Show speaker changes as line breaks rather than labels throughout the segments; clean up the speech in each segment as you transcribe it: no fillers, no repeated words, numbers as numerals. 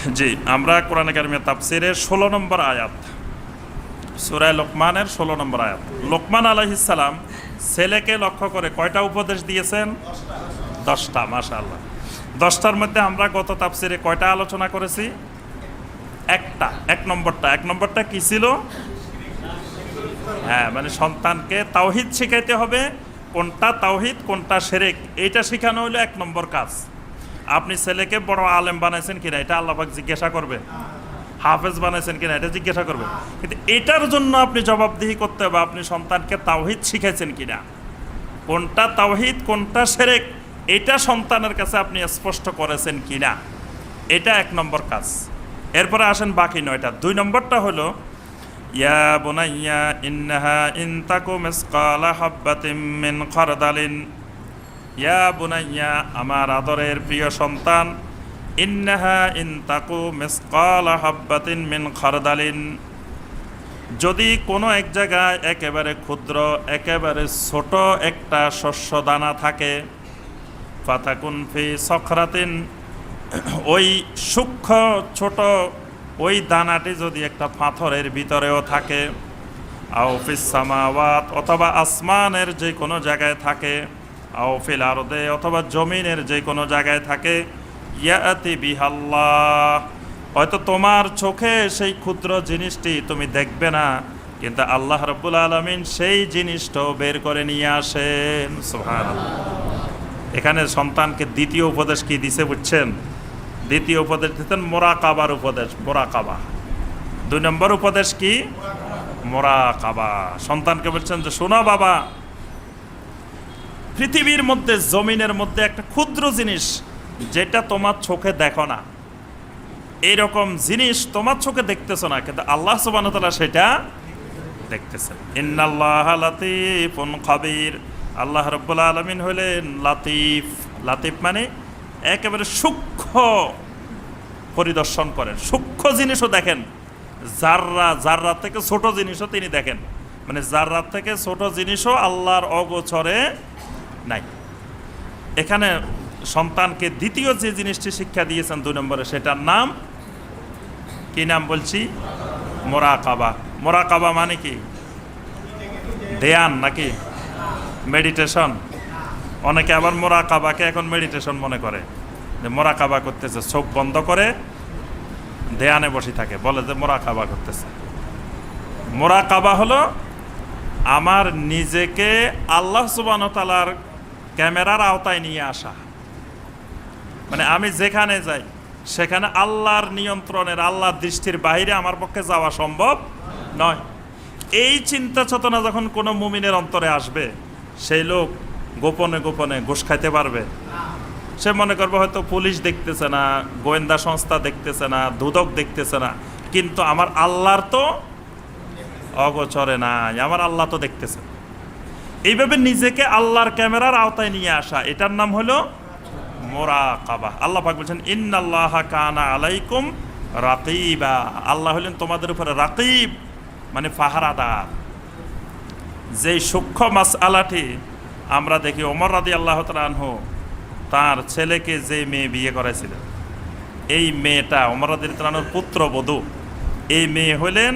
জি, আমরা কোরআনে কারিমের তাফসীরের 16 নম্বর আয়াত, সূরা লোকমানের 16 নম্বর আয়াত। লোকমান আলাইহিস সালাম ছেলেকে লক্ষ্য করে কয়টা উপদেশ দিয়েছেন? 10টা। মাশাআল্লাহ। 10টার মধ্যে আমরা গত তাফসীরে কয়টা আলোচনা করেছি? একটা। এক নম্বরটা কি ছিল? হ্যাঁ, মানে সন্তানকে তাওহীদ শিখাইতে হবে। কোনটা তাওহীদ, কোনটা শিরক, এইটা শেখানো হলো 1 নম্বর কাজ। আপনি ছেলেকে বড় আলেম বানাইছেন কিনা এটা আল্লাহ পাক জিজ্ঞাসা করবে। হাফেজ বানাইছেন কিনা এটা জিজ্ঞাসা করবে। কিন্তু এটার জন্য আপনি জবাবদিহি করতে হবে আপনি সন্তানকে তাওহীদ শিখাইছেন কিনা, কোনটা তাওহীদ কোনটা শিরক, এটা সন্তানের কাছে আপনি স্পষ্ট করেছেন কিনা, এটা 1 নম্বর কাজ। এরপরে আসেন বাকি 9টা। 2 নম্বরটা হলো ইয়া বুনাইয়া ইন্নাহা ইন তাকু মিসকালা হাববাতিন মিন খারদালিন। ইয়া বুনাইয়া, আমার আদরের প্রিয় সন্তান, ইন্নাহা ইন তাকু মিসকালা হাববাতিন মিন খারদালিন, যদি কোনো এক জায়গায় একেবারে ক্ষুদ্র একেবারে ছোট একটা শস্য দানা থাকে, ফাতাকুন ফি সখরাতিন, ওই সূক্ষ্ম ছোট ওই দানাটি যদি একটা পাথরের ভিতরেও থাকে, আও ফিস সামাওয়াত, অথবা আসমানের যে কোনো জায়গায় থাকে, আও ফিল আরদে, অথবা জমিনের যে কোনো জায়গায় থাকে, ইয়াতি বিহাল্লাহ, হয়তো তোমার চোখে সেই ক্ষুদ্র জিনিসটি তুমি দেখবে না, কিন্তু আল্লাহ রাব্বুল আলামিন সেই জিনিসটাও বের করে নিয়ে আসেন। সুবহানাল্লাহ। এখানে সন্তানকে দ্বিতীয় উপদেশ কি দিছে বুঝছেন? দ্বিতীয় উপদেশ দিতেন মোরাকাবার উপদেশ, মোরাকাবা। 2 নম্বর উপদেশ কি? মোরাকাবা। সন্তানকে বলছেন যে শোনো বাবা, পৃথিবীর মধ্যে জমিনের মধ্যে একটা ক্ষুদ্র জিনিস যেটা তোমার চোখে দেখো না, এইরকম জিনিস তোমার চোখে দেখতেছো না, কিন্তু আল্লাহ সুবহানাহু ওয়া তাআলা সেটা দেখতেছেন। ইন্নাল্লাহা লাতীফুন খাবীর, আল্লাহ রাব্বুল আলামিন হলেন লাতিফ। লাতিফ মানে একেবারে সূক্ষ্ম পরিদর্শন করেন, সূক্ষ্ম জিনিসও দেখেন, জাররা থেকে ছোট জিনিসও তিনি দেখেন, মানে জাররা থেকে ছোট জিনিসও আল্লাহর অগোচরে নাই। এখানে সন্তানকে দ্বিতীয় যে জিনিসটি শিক্ষা দিয়েছেন 2 নম্বরে, সেটার নাম কি? নাম বলছি মোরাকাবা। মোরাকাবা মানে কি? ধ্যান নাকি মেডিটেশন? অনেকে আবার মোরাকাবাকে এখন মেডিটেশন মনে করে, যে মোরাকাবা করতেছে, চোখ বন্ধ করে ধ্যানে বসে থাকে, বলে যে মোরাকাবা করতেছে। মোরাকাবা হলো আমার নিজেকে আল্লাহ সুবহানাহু ওয়া তাআলার ক্যামেরার আওতায় নিয়ে আসা, মানে আমি যেখানে যাই সেখানে আল্লাহর নিয়ন্ত্রণের, আল্লাহর দৃষ্টির বাইরে আমার পক্ষে যাওয়া সম্ভব নয়। এই চিন্তা চেতনা যখন কোনো মুমিনের অন্তরে আসবে, সেই লোক গোপনে গোপনে ঘুষ খাইতে পারবে। সে মনে করবে হয়তো পুলিশ দেখতেছে না, গোয়েন্দা সংস্থা দেখতেছে না, দুদক দেখতেছে না, কিন্তু আমার আল্লাহর তো অগোচরে নাই, আমার আল্লাহ তো দেখতেছে। এইভাবে নিজেকে আল্লাহর ক্যামেরার আওতায় নিয়ে আসা, এটার নাম হলো মোরাকাবা। আল্লাহ পাক বলছেন ইন্নাল্লাহা কানা আলাইকুম রাকিবা, আল্লাহ হলেন তোমাদের উপরে রাকিব, মানে পাহারাদার। যেই সূক্ষ্ম মাসআলাটি আমরা দেখি, ওমর রাদিয়াল্লাহু তাআলা আনহু তার ছেলেকে যে মেয়ে বিয়ে করেছিলেন, এই মেয়েটা ওমর রাদিয়াল্লাহু তাআলার পুত্রবধূ। এই মেয়ে হলেন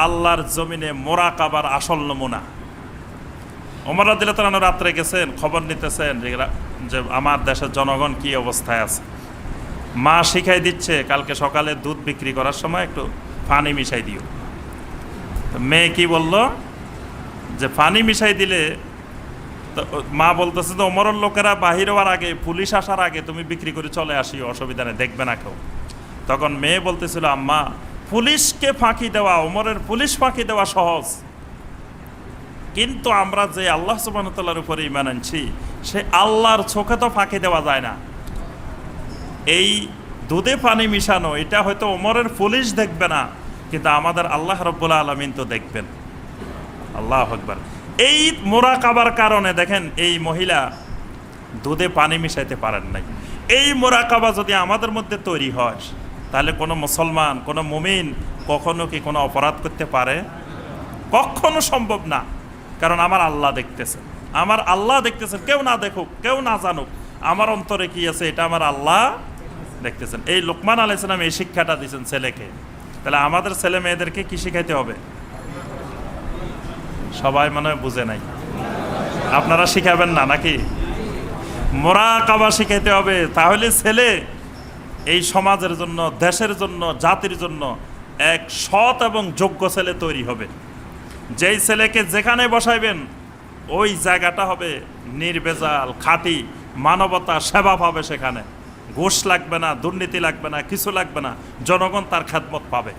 আল্লাহর জমিনে মোরাকাবার আসল নমুনা। ওমর রাদিয়াল্লাহু তাআলা রাত্রে গেছেন, খবর নিতেছেন যে আমার দেশের জনগণ কি অবস্থায় আছে। মা শিখাই দিচ্ছে কালকে সকালে দুধ বিক্রি করার সময় একটু পানি মিশাই দিও। মেয়ে কি বলল যে পানি মিশাই দিলে, তো মা বলতেছে যে ওমরের লোকেরা বাহির হওয়ার আগে, পুলিশ আসার আগে তুমি বিক্রি করে চলে আসিও, অসুবিধা নেই, দেখবে না কেউ। তখন মেয়ে বলতেছিল আম্মা, পুলিশকে ফাঁকি দেওয়া, ওমরের পুলিশ ফাঁকি দেওয়া সহজ, কিন্তু আমরা যে আল্লাহ সুবহানাহু ওয়া তাআলার উপরে ঈমান আনছি, সে আল্লাহর চোখে তো ফাঁকি দেওয়া যায় না। এই দুধে পানি মিশানো, এটা হয়তো ওমরের পুলিশ দেখবে না, কিন্তু আমাদের আল্লাহ রাব্বুল আলামিন তো দেখবেন। আল্লাহু আকবার। এই মোরাকাবার কারণে দেখেন এই মহিলা দুধে পানি মিশাইতে পারেন নাই। এই মোরাকাবা যদি আমাদের মধ্যে তৈরি হয়, তাহলে কোনো মুসলমান, কোনো মুমিন কখনো কি কোনো অপরাধ করতে পারে? কখনো সম্ভব না। কারণ আমার আল্লাহ দেখতেছেন, আমার আল্লাহ দেখতেছেন, কেউ না দেখুক, কেউ না জানুক, আমার অন্তরে কি আছে এটা আমার আল্লাহ দেখতেছেন। এই লোকমান আলাইহিস সালাম এই শিক্ষাটা দিয়েছেন ছেলেকে। তাহলে আমাদের ছেলে মেয়েদেরকে কি শিখাইতে হবে? সবাই মনে হয় বুঝে নাই। আপনারা শিখাবেন না নাকি? মুরাকাবা শিখাইতে হবে, তাহলে ছেলে এই সমাজের জন্য, দেশের জন্য, জাতির জন্য এক সৎ এবং যোগ্য ছেলে তৈরি হবে। যেই ছেলেকে যেখানে বসাইবেন ওই জায়গাটা হবে নির্ভেজাল, খাঁটি, মানবতা, সেবা পাবে সেখানে। ঘুষ লাগবে না, দুর্নীতি লাগবে না, কিছু লাগবে না, জনগণ তার খেদমত পাবে।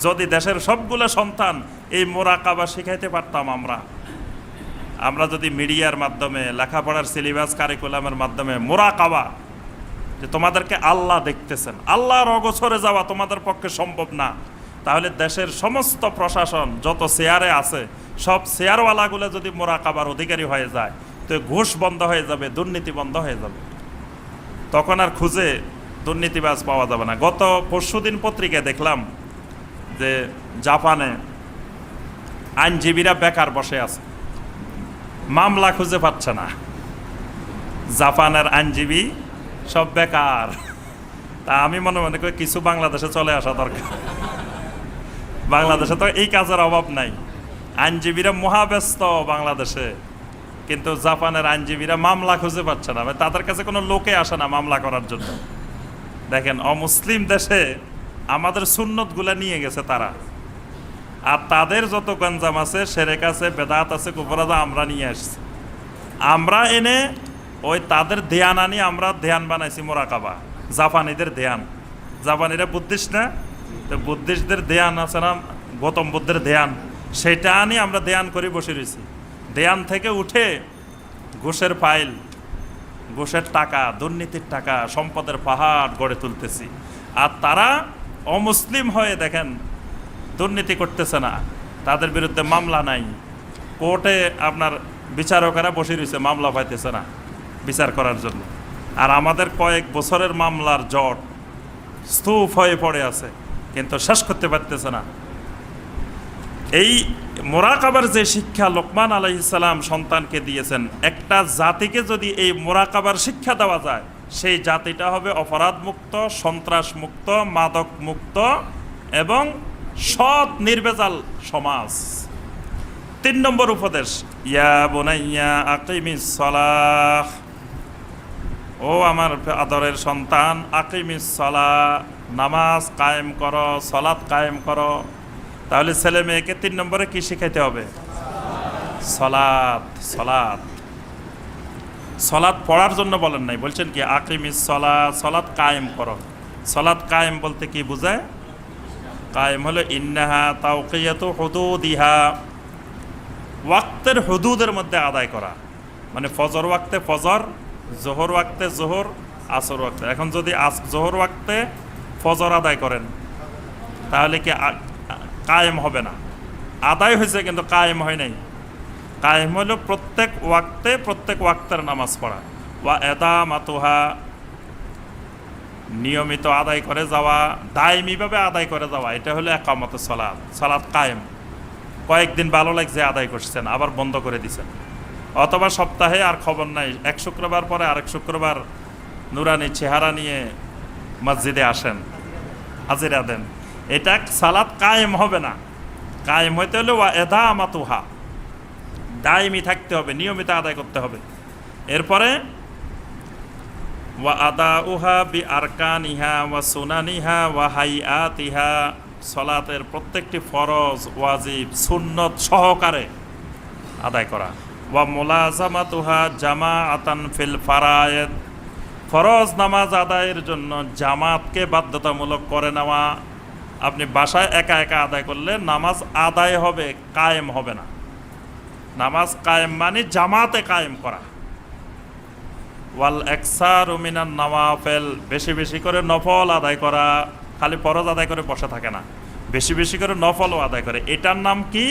যদি দেশের সবগুলো সন্তান এই মুরাকাবা শিখাইতে পারতাম আমরা যদি মিডিয়ার মাধ্যমে, লেখাপড়ার সিলেবাস কারিকুলামের মাধ্যমে মুরাকাবা, যে তোমাদেরকে আল্লাহ দেখতেছেন, আল্লাহর অগোচরে যাওয়া তোমাদের পক্ষে সম্ভব না, তাহলে দেশের সমস্ত প্রশাসন যত চেয়ারে আছে সব চেয়ারওয়ালাগুলো যদি মুরাকাবার অধিকারী হয়ে যায়, তো ঘুষ বন্ধ হয়ে যাবে, দুর্নীতি বন্ধ হয়ে যাবে। তখন আর খুঁজে দুর্নীতিবাজ পাওয়া যাবে না। গত পরশুদিন পত্রিকায় দেখলাম যে জাপানে আইনজীবীরা বেকার বসে আছে, মামলা খুঁজে পাচ্ছে না। জাপানের আইনজীবী সব বেকার। তা আমি মনে করি কিছু বাংলাদেশে চলে আসা দরকার। বাংলাদেশে তো এই কাজের অভাব নাই, আইনজীবীরা মহাব্যস্ত বাংলাদেশে, কিন্তু জাপানের আইনজীবীরা মামলা খুঁজে পাচ্ছে না, তাদের কাছে কোনো লোকে আসে না মামলা করার জন্য। দেখেন, অমুসলিম দেশে আমাদের সুন্নতগুলা নিয়ে গেছে তারা, আর তাদের যত গঞ্জাম আছে, শিরক আছে, বেদাত আছে, কুফর আছে, আমরা নিয়ে আসছি। আমরা এনে ওই তাদের ধ্যান আনি, আমরা ধ্যান বানাইছি মুরাকাবা। জাপানিদের ধ্যান, জাপানিরা বুদ্ধিস্ট না, তো বুদ্ধিস্টদের ধ্যান আছে না, গৌতম বুদ্ধের ধ্যান, সেটা আনি আমরা ধ্যান করে বসে রয়েছি। ধ্যান থেকে উঠে ঘুষের ফাইল, ঘুষের টাকা, দুর্নীতির টাকা, সম্পদের পাহাড় গড়ে তুলতেছি। আর তারা অমুসলিম হয়ে দেখেন দুর্নীতি করতেছে না, তাদের বিরুদ্ধে মামলা নাই, কোর্টে আপনার বিচারকেরা বসে রয়েছে, মামলা পাইতেছে না বিচার করার জন্য। আর আমাদের কয়েক বছরের মামলার জট স্তূপ হয়ে পড়ে আছে, কিন্তু শেষ করতে পারতেছে না। এই মুরাকাবার যে শিক্ষা লোকমান আলাইহিস সালাম সন্তানকে দিয়েছেন, একটা জাতিকে যদি এই মুরাকাবার শিক্ষা দেওয়া যায়, সেই জাতিটা হবে অপরাধ মুক্ত, সন্ত্রাস মুক্ত, মাদক মুক্ত এবং সৎ নির্ভেজাল সমাজ। 3 নম্বর উপদেশ, ইয়া বুনাইয়া আকিমিস সালাহ, ও আমার আদরের সন্তান, আকিমিস সালাহ, নামাজ কায়েম করো, সালাত কায়েম করো। তাহলে ছেলে মেয়েকে 3 নম্বরে কি শিখাইতে হবে? সালাত। সালাত, সালাত পড়ার জন্য বলেন নাই, বলছেন কি আকিমিস সালাহ, সালাত কায়েম করো। সালাত কায়েম বলতে কি বোঝায়? কায়েম হলো ইন্নাহা তাওকিয়াতু হুদুদিহা, ওয়াক্তের হুদুদের মধ্যে আদায় করা, মানে ফজর ওয়াক্তে ফজর, জোহর ওয়াক্তে জোহর, আসর ওয়াক্তে। এখন যদি জোহর ওয়াক্তে ফজর আদায় করেন তাহলে কি কায়েম হবে না? আদায় হয়েছে কিন্তু কায়েম হয় নাই। কায়েম হলো প্রত্যেক ওয়াক্তের নামাজ পড়া। ওয়া এদামাতুহা, নিয়মিত আদায় করে যাওয়া, দায়মিভাবে আদায় করে যাওয়া, এটা হলো একামত সালাত। সালাত কায়েম। কয়েকদিন ভালো লাগছে আদায় করছেন, আবার বন্ধ করে দিছেন, অথবা সপ্তাহে আর খবর নাই, এক শুক্রবার পরে আরেক শুক্রবার নুরানি চেহারা নিয়ে মসজিদে আসেন, হাজিরা দেন, এটা সালাত কায়েম হবে না। কায়েম হইতে হলে ওয়া এদামাতুহা, দায়মি থাকতে হবে, নিয়মিত আদায় করতে হবে। এরপরে ওয়া আদাউহা বি আরকানিহা ওয়া সুনানিহা ওয়া হাইআতিহা, সালাতের প্রত্যেকটি ফরজ, ওয়াজিব, সুন্নত সহকারে আদায় করা। ওয়া মুলাজামাতুহা জামাআতান ফিল ফারায়েদ, ফরজ নামাজ আদায়ের জন্য জামাতকে বাধ্যতামূলক করে নেওয়া। আপনি বাসায় একা একা আদায় করলে নামাজ আদায় হবে, কায়েম হবে না। নামাজ কায়েম মানে জামাতে কায়েম করা। ওয়াল একসারু মিনান নওয়াফিল, বেশি বেশি করে নফল আদায় করা, খালি ফরজ আদায় করে বসে থাকে না, বেশি বেশি করে নফলও আদায় করে। এটার নাম কি?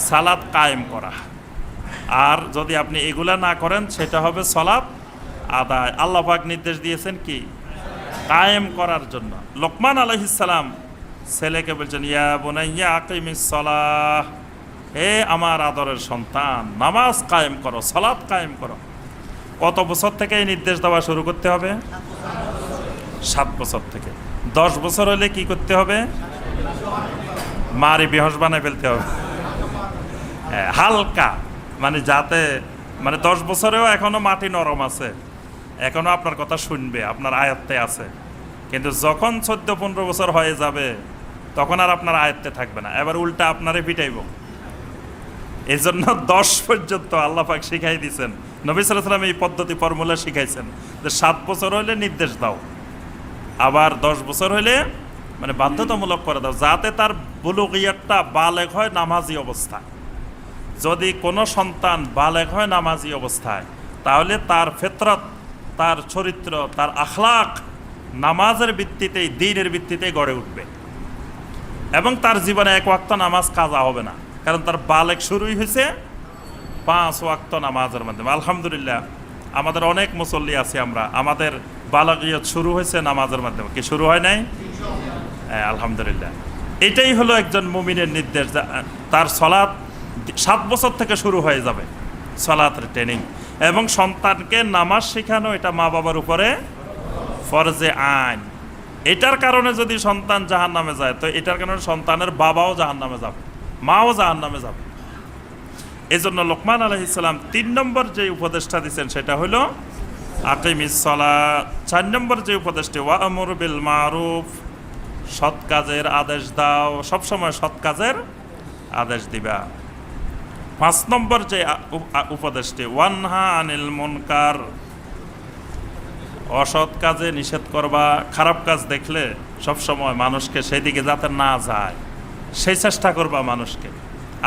সালাত কায়েম করা। আর যদি আপনি এগুলা না করেন সেটা হবে সালাত আদায়। আল্লাহ পাক নির্দেশ দিয়েছেন কি? কায়েম করার জন্য। লোকমান আলাইহিস সালাম ছেলেকে বলছেন ইয়া বুনাইয়া আকিমিস সালাহ, হে আমার আদরের সন্তান, নামাজ কায়েম করো, সালাত কায়েম করো। কত বছর থেকে এই নির্দেশ দেওয়া শুরু করতে হবে? 7 বছর থেকে। 10 বছর হলে কি করতে হবে? মারি বেহস বানায় ফেলতে হবে। হালকা, মানে যাতে, মানে 10 বছরেও এখনো মাটি নরম আছে, এখনো আপনার কথা শুনবে, আপনার আয়ত্তে আছে। কিন্তু যখন 14-15 বছর হয়ে যাবে তখন আর আপনার আয়ত্তে থাকবে না, এবার উল্টা আপনারে পিটাইব। এই জন্য 10 পর্যন্ত আল্লাহ পাক শিখাই দিয়েছেন, নবী সাল্লাল্লাহু আলাইহি ওয়াসাল্লাম এই পদ্ধতি ফর্মুলা শিখাইছেন যে 7 বছর হলে নির্দেশ দাও, আবার 10 বছর হলে মানে বাধ্যতামূলক করে দাও, যাতে তার বুলুগিয়াতটা বালেগ হয় নামাজি অবস্থায়। যদি কোনো সন্তান বালেগ হয় নামাজি অবস্থায়, তাহলে তার ফিতরত, তার চরিত্র, তার আখলাক নামাজের ভিত্তিতেই, দ্বীনের ভিত্তিতেই গড়ে উঠবে, এবং তার জীবনে 1 ওয়াক্ত নামাজ কাজা হবে না, কারণ তার বালেগ শুরুই হয়েছে 5 ওয়াক্ত নামাজের মাধ্যমে। আলহামদুলিল্লাহ আমাদের অনেক মুসল্লি আছি আমরা, আমাদের বালাগিয়ত শুরু হয়েছে নামাজের মাধ্যমে, কি শুরু হয় নাই? হ্যাঁ, আলহামদুলিল্লাহ। এটাই হলো একজন মুমিনের নির্দেশ, তার সলাৎ 7 বছর থেকে শুরু হয়ে যাবে, সলাতের ট্রেনিং। এবং সন্তানকে নামাজ শেখানো এটা মা বাবার উপরে ফরজে আইন। এটার কারণে যদি সন্তান জাহান্নামে যায়, তো এটার কারণে সন্তানের বাবাও জাহান্নামে যাবে, মাও জাহান্নামে যাবে। এই জন্য লোকমান আলাইহিস সালাম 3 নম্বর যে উপদেশটা দিচ্ছেন সেটা হলো আকিমিস সালাত। 4 নম্বর যে উপদেশটি, ওয়া'মুর বিল মারুফ, সৎ কাজের আদেশ দাও, সবসময় সৎ কাজের আদেশ দিবা। 5 নম্বর যে উপদেশটি, ওয়ানহা আনিল মুনকার, অসৎ কাজে নিষেধ করবা। খারাপ কাজ দেখলে সবসময় মানুষকে সেই দিকে যাতে না যায় সেই চেষ্টা করবা মানুষকে,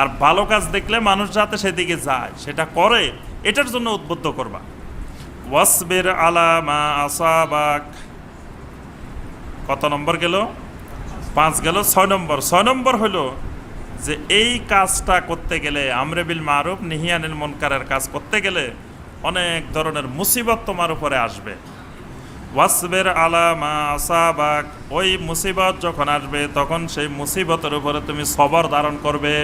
আর ভালো কাজ দেখলে মানুষ যাতে সেদিকে যায় সেটা করে, এটার জন্য উদ্বুদ্ধ করবা। ওয়াসবির আলা মা আসাবাক, কত নম্বর গেল? 5 গেল। 6 নম্বর হলো যে এই কাজটা করতে গেলে, আমরে বিল মারুফ নাহি আনিল মুনকারের কাজ করতে গেলে অনেক ধরনের মুসিবত তোমার উপরে আসবে। ওয়াসবির আলা মা আসাবাক, ওই মুসিবত যখন আসবে তখন সেই মুসিবতের উপরে তুমি সবর ধারণ করবে।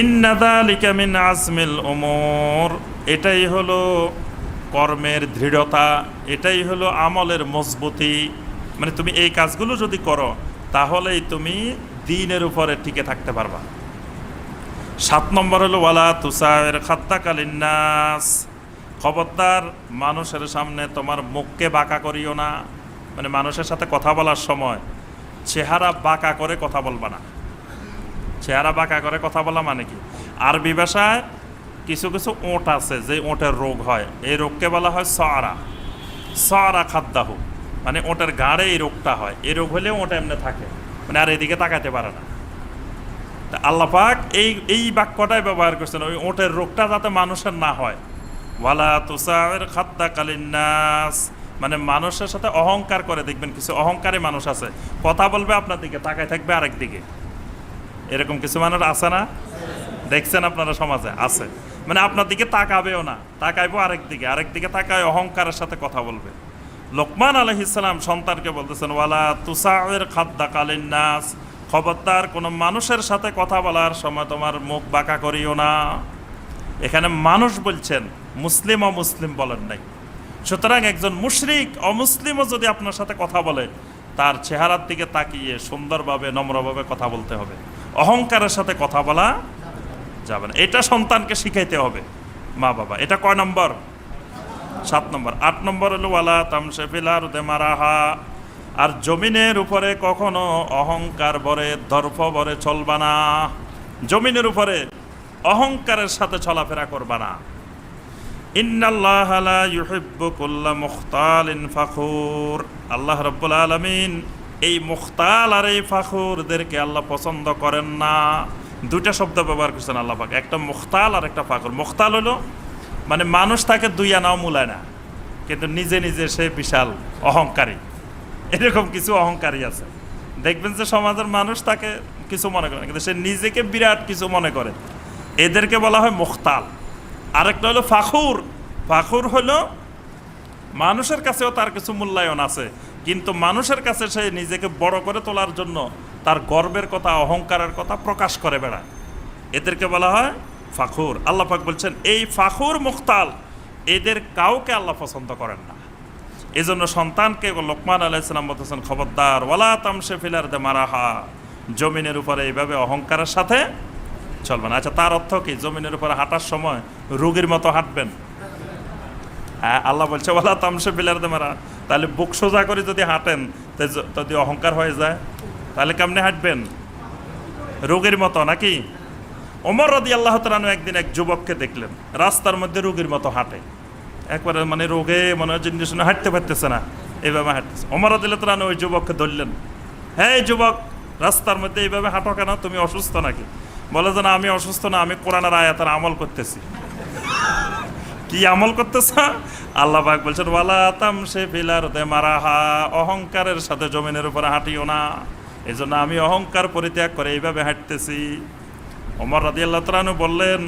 ইন্না যালিকা মিন আজমিল উমুর, এটাই হলো কর্মের দৃঢ়তা, এটাই হলো আমলের মজবুতি। মানে তুমি এই কাজগুলো যদি করো তাহলেই তুমি দ্বীনের উপরে টিকে থাকতে পারবা। 7 নম্বর হলো ওয়ালা তুসাইর খাত্তাকা লিন্নাস, খবরদার মানুষের সামনে তোমার মুখকে বাঁকা করিও না। মানে মানুষের সাথে কথা বলার সময় চেহারা বাঁকা করে কথা বলবা না। চেহারা বাঁকা করে কথা বলা মানে কি? আরবি ভাষায় কিছু কিছু ওঁট আছে যে ওঁটের রোগ হয়, এই রোগকে বলা হয় সরা খাদ্দাহু, মানে ওঁটের গাড়ে এই রোগটা হয়। এই রোগ হলে ওঁট এমনি থাকে, মানে আর এদিকে তাকাতে পারে না। তা আল্লাহ পাক এই বাক্যটাই ব্যবহার করছেন ওই ওঁটের রোগটা যাতে মানুষের না হয়। ওয়ালা তুসাইর খাদ্দাকা লিন্নাস, মানে মানুষের সাথে অহংকার করে। দেখবেন কিছু অহংকারী মানুষ আছে, কথা বলবে আপনার দিকে, তাকায় থাকবে আরেক দিকে। এরকম কিছু মানুষ আছে না? দেখছেন আপনারা সমাজে আছে, মানে আপনার দিকে তাকাবেও না, তাকাইবো আরেক দিকে তাকায় অহংকারের সাথে কথা বলবে। লোকমান আলাইহিস সালাম সন্তানকে বলতেছেন ওয়ালা তুসাইর খাদ্দাকা লিন্নাস, খবরদার কোনো মানুষের সাথে কথা বলার সময় তোমার মুখ বাঁকা করিও না। এখানে মানুষ বলছেন, মুসলিম অমুসলিম বলেন নাই। সুতরাং একজন মুশরিক অমুসলিমও যদি আপনার সাথে কথা বলে তার চেহারার দিকে তাকিয়ে সুন্দরভাবে নম্রভাবে কথা বলতে হবে, অহংকারের সাথে কথা বলা যাবে না। এটা সন্তানকে শিখাইতে হবে মা বাবা। এটা কয় নম্বর? 7 নম্বর। 8 নম্বর হলো ওয়ালা তামশি ফিল আরদি মারাহা, আর জমিনের উপরে কখনো অহংকার ভরে দর্প ভরে চলবা না। জমিনের উপরে অহংকারের সাথে চলাফেরা করবা না। ইন্নাল্লাহা লা ইউহিব্বু কুল্লা মুখতালিন ফাখুর, আল্লাহ রাব্বুল আলামিন এই মুখতাল আর এই ফাখুরদেরকে আল্লাহ পছন্দ করেন না। 2টা শব্দ ব্যবহার করছেন আল্লাহ পাক, একটা মুখতাল আর একটা ফাখুর। মুখতাল হলো মানে মানুষ তাকে 2 আনাও মূলায় না, কিন্তু নিজে নিজে সে বিশাল অহংকারী। এরকম কিছু অহংকারী আছে, দেখবেন যে সমাজের মানুষ তাকে কিছু মনে করে না, কিন্তু সে নিজেকে বিরাট কিছু মনে করে। এদেরকে বলা হয় মুখতাল। আরেকটা হলো ফাখুর। ফাখুর হলো মানুষের কাছেও তার কিছু মূল্যায়ন আছে, কিন্তু মানুষের কাছে সে নিজেকে বড় করে তোলার জন্য তার গর্বের কথা, অহংকারের কথা প্রকাশ করে বেড়ায়। এদেরকে বলা হয় ফাখুর। আল্লাহ পাক বলছেন এই ফাখুর মুখতাল এদের কাউকে আল্লাহ পছন্দ করেন না। এই জন্য সন্তানকে লোকমান আলাইহিস সালাম বলতেছেন, খবরদার ওয়ালা তামশি ফিল আরদি মারাহা, জমিনের উপরে এইভাবে অহংকারের সাথে চলবেন। আচ্ছা, তার অর্থ কি? জমিনের উপরে হাঁটার সময় রোগীর মতো হাঁটবেন? হ্যাঁ, আল্লাহ বলছে ওয়ালা তামশি ফিল আরদি মারাহা। তাহলে বুক সোজা করে যদি হাঁটেন, যদি অহংকার হয়ে যায়, তাহলে কেমনে হাঁটবেন? রোগীর মতো নাকি? ওমর রাদিয়াল্লাহু তাআলা আনহু একদিন এক যুবককে দেখলেন রাস্তার মধ্যে রোগীর মতো হাঁটে, একবারে মানে রোগে মনে হয় জিনিস হাঁটতে পারতেছে না, এইভাবে হাঁটতেছে। ওমর রাদিয়াল্লাহু তাআলা আনহু ওই যুবককে ধরলেন, হ্যাঁ যুবক, রাস্তার মধ্যে এইভাবে হাঁটো কেন? তুমি অসুস্থ নাকি? বলে যে না, আমি অসুস্থ না, আমি কোরআনের আয়াতের আমল করতেছি। কি আমল করতেছ? আল্লাহ পাক বলছেন ওয়ালা তামশি ফিল আরদি মারাহা, অহংকারের সাথে জমিনের উপরে হাঁটিও না, এই জন্য আমি অহংকার পরিত্যাগ করে এইভাবে হাঁটতেছি। ওমর রাদিয়াল্লাহু তাআলা আনহু বললেন,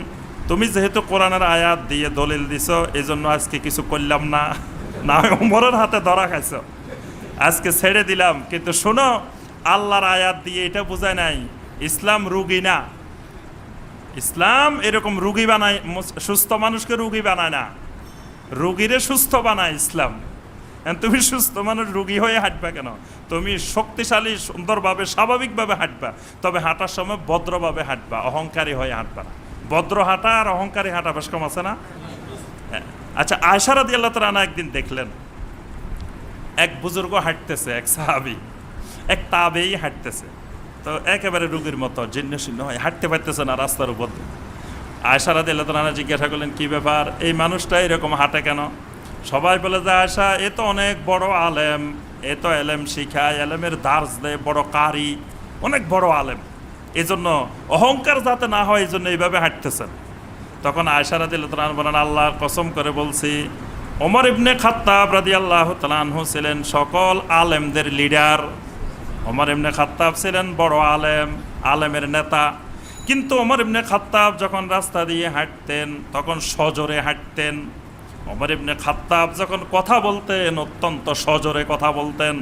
তুমি যেহেতু কোরআনের আয়াত দিয়ে দলিল দিছো, এই জন্য আজকে কিছু করলাম না, না ওমরের হাতে ধরা খাইছ, আজকে ছেড়ে দিলাম। কিন্তু শোনো, আল্লাহর আয়াত দিয়ে এটা বোঝায় নাই ইসলাম রুগী না। ইসলাম এরকম রুগী বানায়, সুস্থ মানুষকে রুগী বানায় না, রুগীরে সুস্থ বানায় ইসলাম। তুমি সুস্থ মানুষ রুগী হয়ে হাঁটবা কেন? তুমি শক্তিশালী সুন্দরভাবে স্বাভাবিকভাবে হাঁটবা, তবে হাঁটার সময় ভদ্রভাবে হাঁটবা, অহংকারী হয়ে হাঁটবা না। ভদ্র হাঁটা আর অহংকারী হাঁটা বেশ কম আছে না? আচ্ছা, আয়েশা রাদিয়াল্লাহু তাআলা আনহা একদিন দেখলেন এক বুজুর্গ হাঁটতেছে, এক সাহাবী, এক তাবেঈ হাঁটতেছে, তো একেবারে রোগীর মতো জীর্ণশীর্ণ হয়ে হাঁটতে পারতেছে না রাস্তার উপর। আয়েশা রাদিয়াল্লাহু তাআলা আনহা জিজ্ঞাসা করলেন, কি ব্যাপার, এই মানুষটা এরকম হাঁটে কেন? সবাই বলে যে আয়েশা, এ তো অনেক বড় আলেম, এ তো এলেম শিখায়, এলেমের দার্স দেয়, বড় কারি, অনেক বড় আলেম, এই জন্য অহংকার যাতে না হয় এই জন্য এইভাবে হাঁটতেছেন। তখন আয়েশা রাদিয়াল্লাহু তাআলা বলেন, আল্লাহর কসম করে বলছি, ওমর ইবনে খাত্তাব রাদিয়াল্লাহু তাআলা আনহু ছিলেন সকল আলেমদের লিডার। ওমর ইবনে খাত্তাব ছিলেন বড় আলেম, আলেমের নেতা। কিন্তু ওমর ইবনে খাত্তাব যখন রাস্তা দিয়ে হাঁটতেন তখন সজোরে হাঁটতেন। ওমর ইবনে খাত্তাব যখন কথা বলতেন অত্যন্ত সজোরে কথা বলতেন।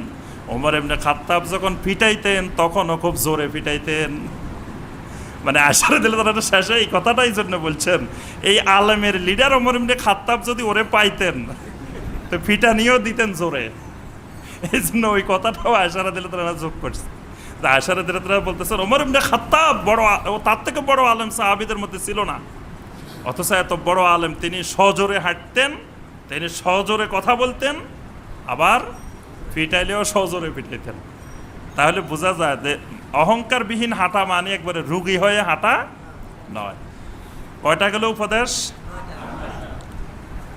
ওমর ইবনে খাত্তাব যখন পিটাইতেন তখনও খুব জোরে পিটাইতেন। মানে আশারে দিলে তারা শেষে এই কথাটাই জন্য বলছেন, এই আলেমের লিডার ওমর ইবনে খাত্তাব যদি ওরে পাইতেন তো পিটানিও দিতেন জোরে। এই জন্য ওই কথাটাও আশারা দিলে তারা যোগ করছে। আশারা দিলে তারা বলতেছেন ওমর ইবনে খাত্তাব বড়, ও তার থেকে বড় আলেম সাহাবীদের মধ্যে ছিল না, অথচ এত বড় আলেম, তিনি সজোরে হাঁটতেন, তিনি সজোরে কথা বলতেন, আবার পিটাইলেও সজোরে পিটাইতেন। তাহলে বোঝা যায় যে অহংকারবিহীন হাঁটা মানে একবারে রুগী হয়ে হাঁটা নয়। কয়টা গেল উপদেশ?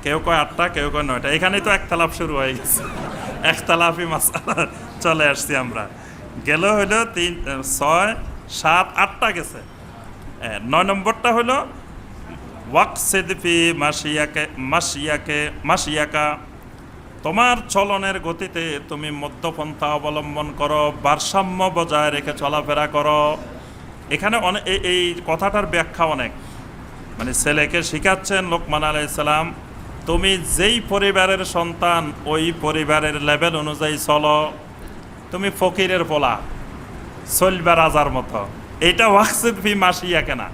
কেউ কয় 8টা, কেউ কয় 9টা। এখানেই তো একতলাপ শুরু হয়ে গেছে, একতলাফি মাসালা চলে আসছি আমরা। গেল হইলো 3, 6, 7, 8টা গেছে। 9 নম্বরটা হলো ওয়াকসিদফি মাসিয়াকা, তোমার চলনের গতিতে তুমি মধ্যপন্থা অবলম্বন করো, ভারসাম্য বজায় রেখে চলাফেরা করো। এখানে অনেক এই কথাটার ব্যাখ্যা অনেক, মানে ছেলেকে শিখাচ্ছেন লোকমান আলাইহিস সালাম, তুমি যেই পরিবারের সন্তান ওই পরিবারের লেভেল অনুযায়ী চলো। তুমি ফকিরের পোলা, চলবে রাজার মতো, এইটা ওয়াকসিদফি মাসিয়াকে না।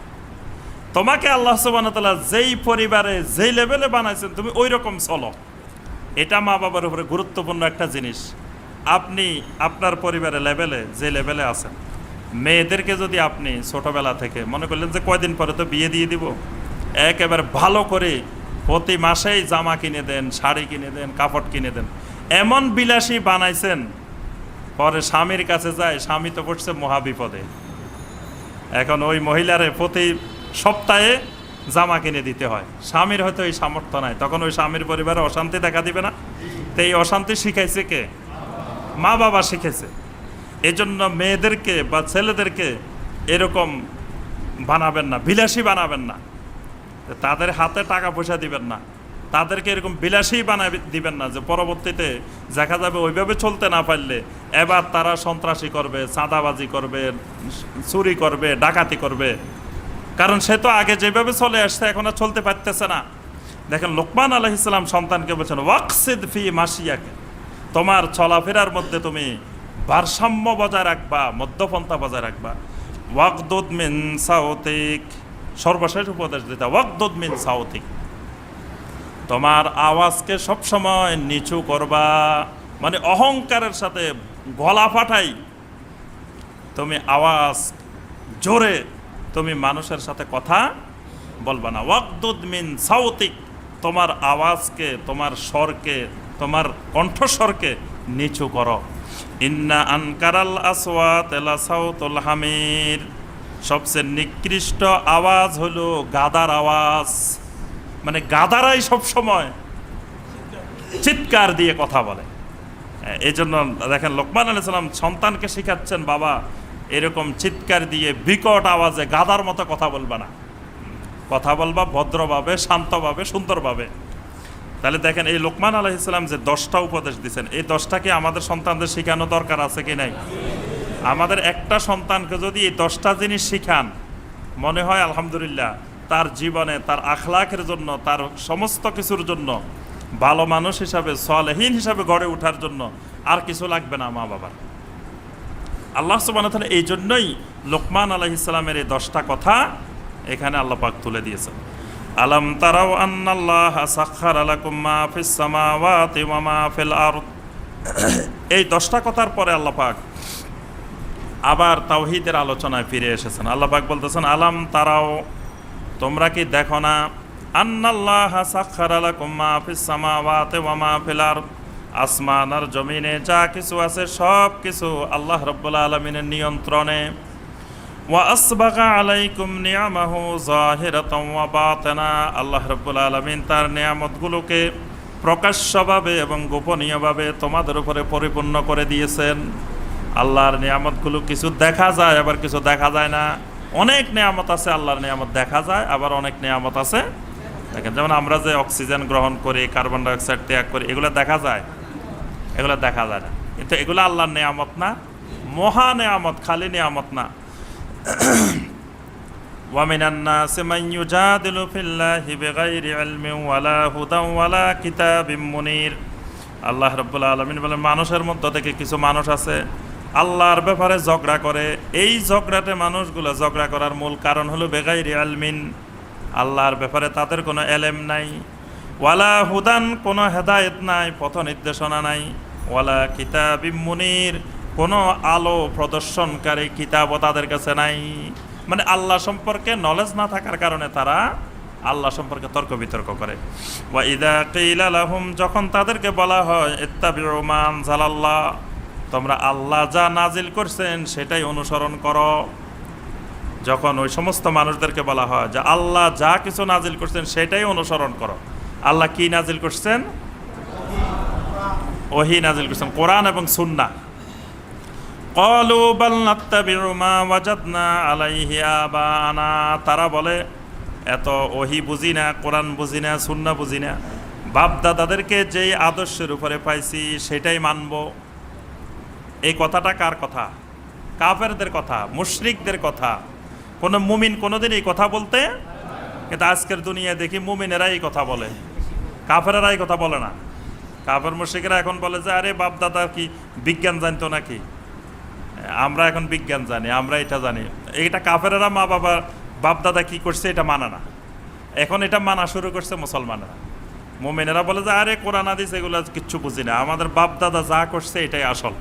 তোমাকে আল্লাহ সুবহানাহু ওয়া তাআলা যেই পরিবারে যেই লেভেলে বানাইছেন তুমি ওই রকম চলো। এটা মা বাবার উপরে গুরুত্বপূর্ণ একটা জিনিস। আপনি আপনার পরিবারের লেভেলে যে লেভেলে আছেন, মেয়েদেরকে যদি আপনি ছোটবেলা থেকে মনে করলেন যে কয়দিন পরে তো বিয়ে দিয়ে দিব, একেবারে ভালো করে প্রতি মাসেই জামা কিনে দেন, শাড়ি কিনে দেন, কাপড় কিনে দেন, এমন বিলাসী বানাইছেন, পরে স্বামীর কাছে যায়, স্বামী তো পড়ছে মহাবিপদে। এখন ওই মহিলারে প্রতি সপ্তাহে জামা কিনে দিতে হয়, স্বামীর হয়তো এই সামর্থ্য নাই, তখন ওই স্বামীর পরিবারে অশান্তি দেখা দিবে না? তো এই অশান্তি শিখাইছে কে? মা বাবা শিখেছে। এই জন্য মেয়েদেরকে বা ছেলেদেরকে এরকম বানাবেন না, বিলাসী বানাবেন না, তাদের হাতে টাকা পয়সা দিবেন না, তাদেরকে এরকম বিলাসী বানাই দিবেন না যে পরবর্তীতে দেখা যাবে ওইভাবে চলতে না পারলে এবার তারা সন্ত্রাসী করবে, চাঁদাবাজি করবে, চুরি করবে, ডাকাতি করবে। কারণ সে তো আগে যেভাবে চলে আসছে এখন আর চলতে পারতেছে না। দেখেন লোকমান আলাইহিস সালাম সন্তানকে বলছেন ওয়াকসিদ ফি মাসিয়াকে, তোমার চলাফেরার মধ্যে তুমি ভারসাম্য বজায় রাখবা, মধ্যপন্থা বজায় রাখবা। ওয়াকদুদ মিন সাউতিক, সর্বশেষ উপদেশ দিতে, ওয়াকদুদ মিন সাউতিক, তোমার আওয়াজকে সবসময় নিচু করবা, মানে অহংকারের সাথে গলা ফাটাই তুমি আওয়াজ জোরে তুমি মানুষের সাথে কথা বলবা না। ওয়াকদুদ মিন সাউতিক, তোমার আওয়াজকে, তোমার স্বরকে, তোমার কণ্ঠস্বরকে নিচু করো। ইন্না আনকারাল আসওয়াত লা সাউতুল হামির, সবচেয়ে নিকৃষ্ট আওয়াজ হলো গাধার আওয়াজ। মানে গাধারাই সব সময় চিৎকার দিয়ে কথা বলে। এই জন্য দেখেন লোকমান আলাইহিস সালাম সন্তানকে শিখাচ্ছেন, বাবা এরকম চিৎকার দিয়ে বিকট আওয়াজে গাধার মতো কথা বলবা না, কথা বলবা ভদ্রভাবে, শান্তভাবে, সুন্দরভাবে। তাহলে দেখেন এই লোকমান আলাইহিস সালাম যে 10টা উপদেশ দিচ্ছেন, এই 10টাকে আমাদের সন্তানদের শেখানো দরকার আছে কি নাই? আমাদের একটা সন্তানকে যদি এই 10টা জিনিস শিখান, মনে হয় আলহামদুলিল্লাহ তার জীবনে, তার আখলাকের জন্য, তার সমস্ত কিছুর জন্য, ভালো মানুষ হিসাবে, সালেহীন হিসাবে গড়ে ওঠার জন্য আর কিছু লাগবে না মা বাবার। আল্লাহ সুবহানাহু ওয়া তাআলা এই জন্যই লোকমান আলাইহিস সালামের এই 10টা কথা এখানে আল্লাহ পাক তুলে দিয়েছেন। আলাম তারাও আন্নাল্লাহা সাখখারা লাকুম মা ফিস সামাওয়াতি ওয়া মা ফিল আরদ। এই 10টা কথার পরে আল্লাহ পাক আবার তাওহীদের আলোচনায় ফিরে এসেছেন। আল্লাহ পাক বলতেছেন, আলাম তারাও, তোমরা কি দেখো না, আন্নাল্লাহা সাখখারা লাকুম মা ফিস সামাওয়াতি ওয়া মা ফিল আরদ, আসমান আর জমিনে যা কিছু আছে সব কিছু আল্লাহ রাব্বুল আলামিনের নিয়ন্ত্রণে। ওয়া আসবাগা আলাইকুম নিআমাহু যাহিরাতাও ওয়া বাতিনা, আল্লাহ রাব্বুল আলামিন তার নিয়ামতগুলোকে প্রকাশ্যভাবে এবং গোপনীয়ভাবে তোমাদের উপরে পরিপূর্ণ করে দিয়েছেন। আল্লাহর নিয়ামতগুলো কিছু দেখা যায়, আবার কিছু দেখা যায় না। অনেক নিয়ামত আছে, আল্লাহর নিয়ামত দেখা যায়, আবার অনেক নিয়ামত আছে দেখেন, যেমন আমরা যে অক্সিজেন গ্রহণ করি, কার্বন ডাইঅক্সাইড ত্যাগ করি, এগুলো দেখা যায়, এগুলো দেখা যায় না। কিন্তু এগুলো আল্লাহর নিয়ামত না, মহা নিয়ামত, খালি নিয়ামত না। ওয়া মিনান নাসি মান ইউজাদিলু ফিল্লাহি বিগাইরি ইলমিন ওয়ালা হুদান ওয়ালা কিতাবিম মুনির। আল্লাহ রাব্বুল আলামিন বলেন, মানুষের মধ্যে থেকে কিছু মানুষ আছে আল্লাহর ব্যাপারে ঝগড়া করে। এই ঝগড়াতে মানুষগুলো ঝগড়া করার মূল কারণ হলো বেগাইরি ইলমিন, আল্লাহর ব্যাপারে তাদের কোনো এলেম নাই। ওয়ালা হুদান, কোনো হেদায়েত নাই, পথ নির্দেশনা নাই। ওয়ালা কিতাবিম মুনির, কোনো আলো প্রদর্শনকারী কিতাবও তাদের কাছে নাই। মানে আল্লাহ সম্পর্কে নলেজ না থাকার কারণে তারা আল্লাহ সম্পর্কে তর্ক বিতর্ক করে। ওয়া ইযা কিলা লাহুম, যখন তাদেরকে বলা হয় ইত্তাবিউ মা আনজালাল্লাহ, তোমরা আল্লাহ যা নাজিল করছেন সেটাই অনুসরণ করো। যখন ওই সমস্ত মানুষদেরকে বলা হয় যে আল্লাহ যা কিছু নাজিল করছেন সেটাই অনুসরণ করো। আল্লাহ কি নাজিল করছেন? ওহী নাজিল করছেন, কোরআন এবং সুন্নাহ। ক্বালু বাল নাত্তাবিউ মা ওয়াজাদনা আলাইহি আবানা, তারা বলে এত ওহী বুঝি না, কোরআন বুঝি না, সুন্নাহ বুঝি না, বাপ দাদাদেরকে যেই আদর্শের উপরে পাইছি সেটাই মানব। এই কথাটা কার কথা? কাফেরদের কথা, মুশরিকদের কথা। কোনো মুমিন কোনোদিন এই কথা বলতে, কিন্তু আজকের দুনিয়ায় দেখি মুমিনেরা এই কথা বলে, কাফেরেরা এই কথা বলে না। কাফের মুশরিকরা এখন বলে যে আরে বাপ দাদা কি বিজ্ঞান জানতো নাকি, আমরা এখন বিজ্ঞান জানি, আমরা এটা জানি। এইটা কাফেরেরা মা বাবা বাপ দাদা কি করছে এটা মানে না, এখন এটা মানা শুরু করছে মুসলমানেরা। মুমিনেরা বলে যে আরে কোরআন হাদিস এগুলো কিচ্ছু বুঝি না, আমাদের বাপ দাদা যা করছে এটাই আসল।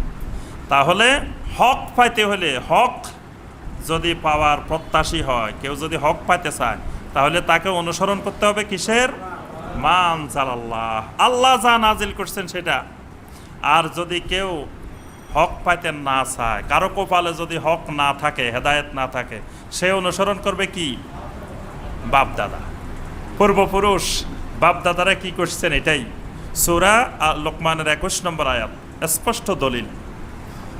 তাহলে হক পাইতে হলে, হক যদি পাওয়ার প্রত্যাশী হয়, কেউ যদি হক পাইতে চায়, তাহলে তাকে অনুসরণ করতে হবে কিসের? মা আনজালাল্লাহ, আল্লাহ যা নাজিল করছেন সেটা। আর যদি কেউ হক পাইতে না চায়, কারো কপালে যদি হক না থাকে, হেদায়েত না থাকে, সে অনুসরণ করবে কি? বাপ দাদা, পূর্বপুরুষ, বাপ দাদারা কি করছেন এটাই। সূরা লোকমানের 21 নম্বর আয়াত স্পষ্ট দলিল।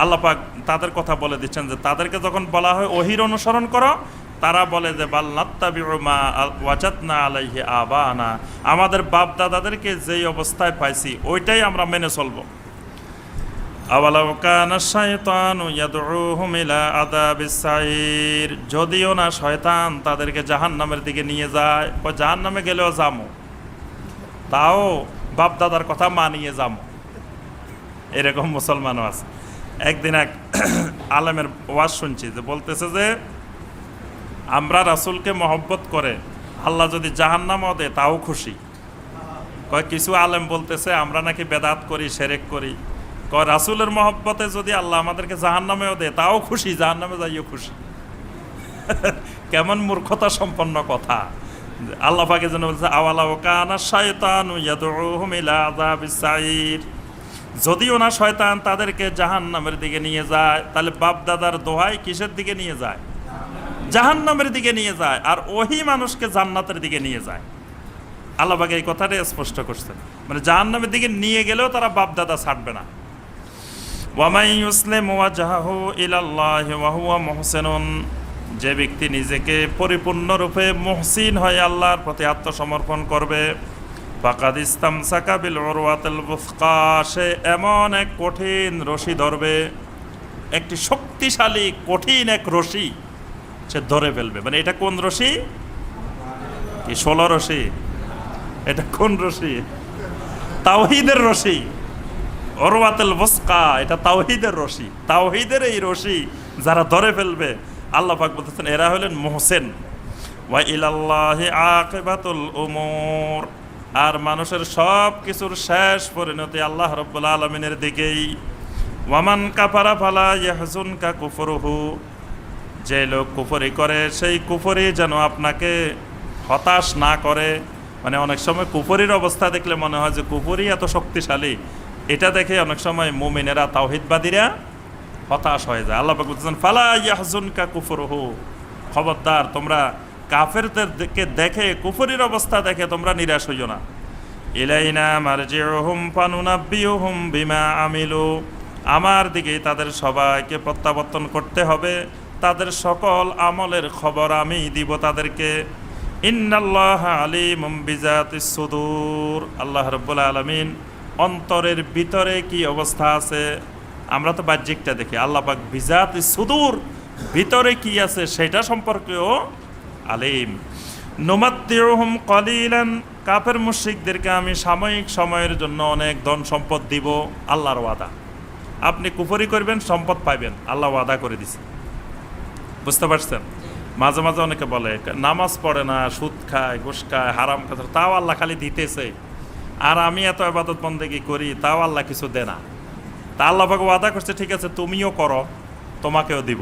আল্লাহ পাক তাদের কথা বলে দিচ্ছেন যে তাদেরকে যখন বলা হয় ওহীর অনুসরণ করো, তারা বলে যে বাল নাত্তাবিউ মা ওয়াজাদনা আলাইহি আবানা, আমাদের বাপ দাদাদেরকে যেই অবস্থায় পাইছি ওইটাই আমরা মেনে চলবো। আওয়ালাউ কানা শাইতানু ইয়াদউহুম ইলা আযাবিস সাইর, যদিও না শয়তান তাদেরকে জাহান্নামের দিকে নিয়ে যায়, ও জাহান্নামে গেলেও যামু, তাও বাপ দাদার কথা মানিয়ে যামু, এরকম মুসলমানও আছে। একদিন এক আলেমের ওয়াজ শুনছি, যে বলতেছে যে আমরা রাসূলকে মহব্বত করে আল্লাহ যদি জাহান্নামও দেয় তাও খুশি। কয় কিছু আলেম বলতেছে আমরা নাকি বেদাত করি, শিরক করি। কয় রাসূলের মহব্বতে যদি আল্লাহ আমাদেরকে জাহান্নামেও দেয় তাও খুশি, জাহান্নামে যাইও খুশি। কেমন মূর্খতা সম্পন্ন কথা। আল্লাহ পাকের জন্য বলছে আওয়ালাউ কানা শাইতানু ইয়াদউহুম ইলা আযাবিস সাঈর, যদিও না শয়তান তাদেরকে জাহান্নামের দিকে নিয়ে যায়, তাহলে বাপ দাদার দোহাই কিসের দিকে নিয়ে যায়? জাহান্নামের দিকে নিয়ে যায়। আর ওহি মানুষকে জান্নাতের দিকে নিয়ে যায়। আল্লাহ পাক এই কথাটাই স্পষ্ট করছেন, মানে জাহান্নামের দিকে নিয়ে গেলেও তারা বাপ দাদা ছাড়বে না। ওয়া মান ইউসলিমু ওয়াজহাহু ইলাল্লাহি ওয়া হুয়া মুহসিনুন, যে ব্যক্তি নিজেকে পরিপূর্ণরূপে মুহসিন হয়ে আল্লাহর প্রতি আত্মসমর্পণ করবে, ফাকাদ ইসতামসাকা বিল উরওয়াতিল বুসকা, সে এমন এক কঠিন রশি ধরবে, একটি শক্তিশালী কঠিন এক রশি সে ধরে ফেলবে। মানে এটা কোন রশি? কি 16 রশি? এটা কোন রশি? তাওহীদের রশি। উরওয়াতুল বুসকা, এটা তাওহীদের রশি। তাওহীদের এই রশি যারা ধরে ফেলবে, আল্লাহ পাক বলতেছেন এরা হলেন মুহসিন। ওয়া ইলাল্লাহি আকিবাতুল উমুর, আর মানুষের সব কিছুর শেষ পরিণতি আল্লাহ রাব্বুল আলামিনের দিকেই। ওয়ামান কাফারা ফালা ইয়াহজুনকা কুফরুহু, যে লোক কুফরি করে সেই কুফরি যেন আপনাকে হতাশ না করে। মানে অনেক সময় কুফরির অবস্থা দেখলে মনে হয় যে কুফরি এত শক্তিশালী, এটা দেখে অনেক সময় মুমিনেরা, তাওহীদবাদীরা হতাশ হয়ে যায়। আল্লাহ পাক বলতেছেন ফালা ইয়াহজুনকা কুফরুহু, খবরদার তোমরা কাফেরদেরকে দেখে, কুফরির অবস্থা দেখে তোমরা নিরাশ হইও না। ইলাইনা মারজিউহুম ফানুনাব্বিউহুম বিমা আমিলু, আমার দিকেই তাদের সবাইকে প্রত্যাবর্তন করতে হবে, তাদের সকল আমলের খবর আমি দিব তাদেরকে। ইন্নাল্লাহা আলিমুম বিজাতিস সুদূর, আল্লাহ রাব্বুল আলামিন অন্তরের ভিতরে কি অবস্থা আছে, আমরা তো বাহ্যিকটা দেখি, আল্লাহ পাক বিজাতিস সুদূর, ভিতরে কি আছে সেটা সম্পর্কেও আলিম। নুমাত্তিউহুম কলিলান, কাফের মুশরিকদেরকে আমি সাময়িক সময়ের জন্য অনেক ধন সম্পদ দিব, আল্লাহর ওয়াদা। আপনি কুফরি করবেন সম্পদ পাইবেন, আল্লাহ ওয়াদা করে দিছে। বুঝতে পারছেন? মাঝে মাঝে অনেকে বলে নামাজ পড়ে না, সুদ খায়, ঘুষ খায়, হারাম খায়, তাও আল্লাহ খালি দিতেছে, আর আমি এত ইবাদত বন্দেগী করি তাও আল্লাহ কিছু দে না। তা আল্লাহ পাক ওয়াদা করছে ঠিক আছে তুমিও করো, তোমাকেও দিব।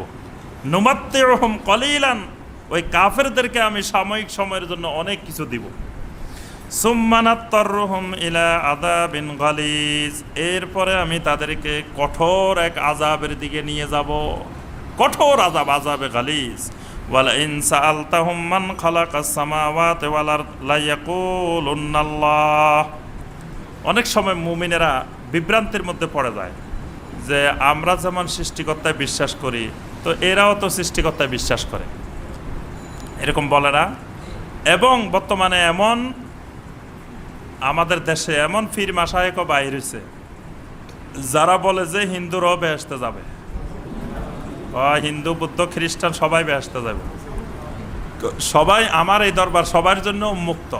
নুমাত্তিউহুম কলিলান, ওই কাফেরদেরকে আমি সাময়িক সময়ের জন্য অনেক কিছু দিব। সুম্মা নাত্তারুহুম ইলা আযাবিন গালিজ, এরপরে আমি তাদেরকে কঠোর এক আযাবের দিকে নিয়ে যাব, কঠোর আযাব, আযাবে গালিজ। ওয়ালা ইন সাআলতাহুম মান খালাকাস সামাওয়াতি ওয়াল আরদ লা ইয়াকুলুন্নাল্লাহ। অনেক সময় মুমিনেরা বিভ্রান্তির মধ্যে পড়ে যায় যে আমরা যেমন সৃষ্টিকর্তায় বিশ্বাস করি তো এরাও তো সৃষ্টিকর্তায় বিশ্বাস করে, এরকম বলে না। এবং বর্তমানে এমন আমাদের দেশে এমন ফির মাশায়েখও বাইর হয়েছে যারা বলে যে হিন্দুরাও বেহেশতে যাবে, হিন্দু বুদ্ধ খ্রিস্টান সবাই বেহেশতে যাবে, সবাই আমার এই দরবার সবার জন্য উন্মুক্ত,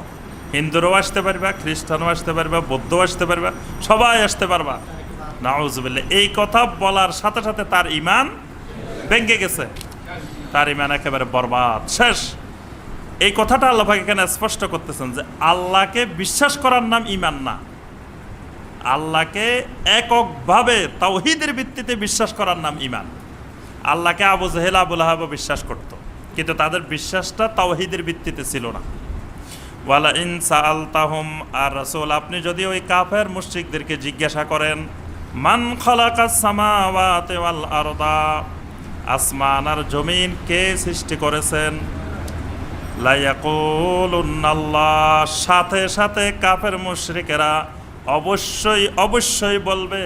হিন্দুরাও আসতে পারবা, খ্রিস্টানও আসতে পারবা, বৌদ্ধও আসতে পারবা, সবাই আসতে পারবা। নাউজুবিল্লাহ, এই কথা বলার সাথে সাথে তার ঈমান ভেঙে গেছে, তার ঈমান একেবারে বরবাদ, শেষ। এই কথাটা আল্লাহ পাক এখানে স্পষ্ট করতেছেন যে আল্লাহকে বিশ্বাস করার নাম ঈমান না, আল্লাহকে এককভাবে তাওহীদের ভিত্তিতে বিশ্বাস করার নাম ঈমান। আল্লাহকে আবু জেহেল আবু লাহাব বিশ্বাস করত, কিন্তু তাদের বিশ্বাসটা তাওহীদের ভিত্তিতে ছিল না। ওয়ালা ইন সাআলতাহুম, আর রাসূল আপনি যদি ওই কাফের মুশরিকদেরকে জিজ্ঞাসা করেন মান খালাকাস সামাওয়াতি ওয়াল আরদা, আসমান আর জমিন কে সৃষ্টি করেছেন, লা ইয়াকুলুন্নাল্লাহ, সাথে সাথে কাফের মুশরিকেরা অবশ্যই অবশ্যই বলবে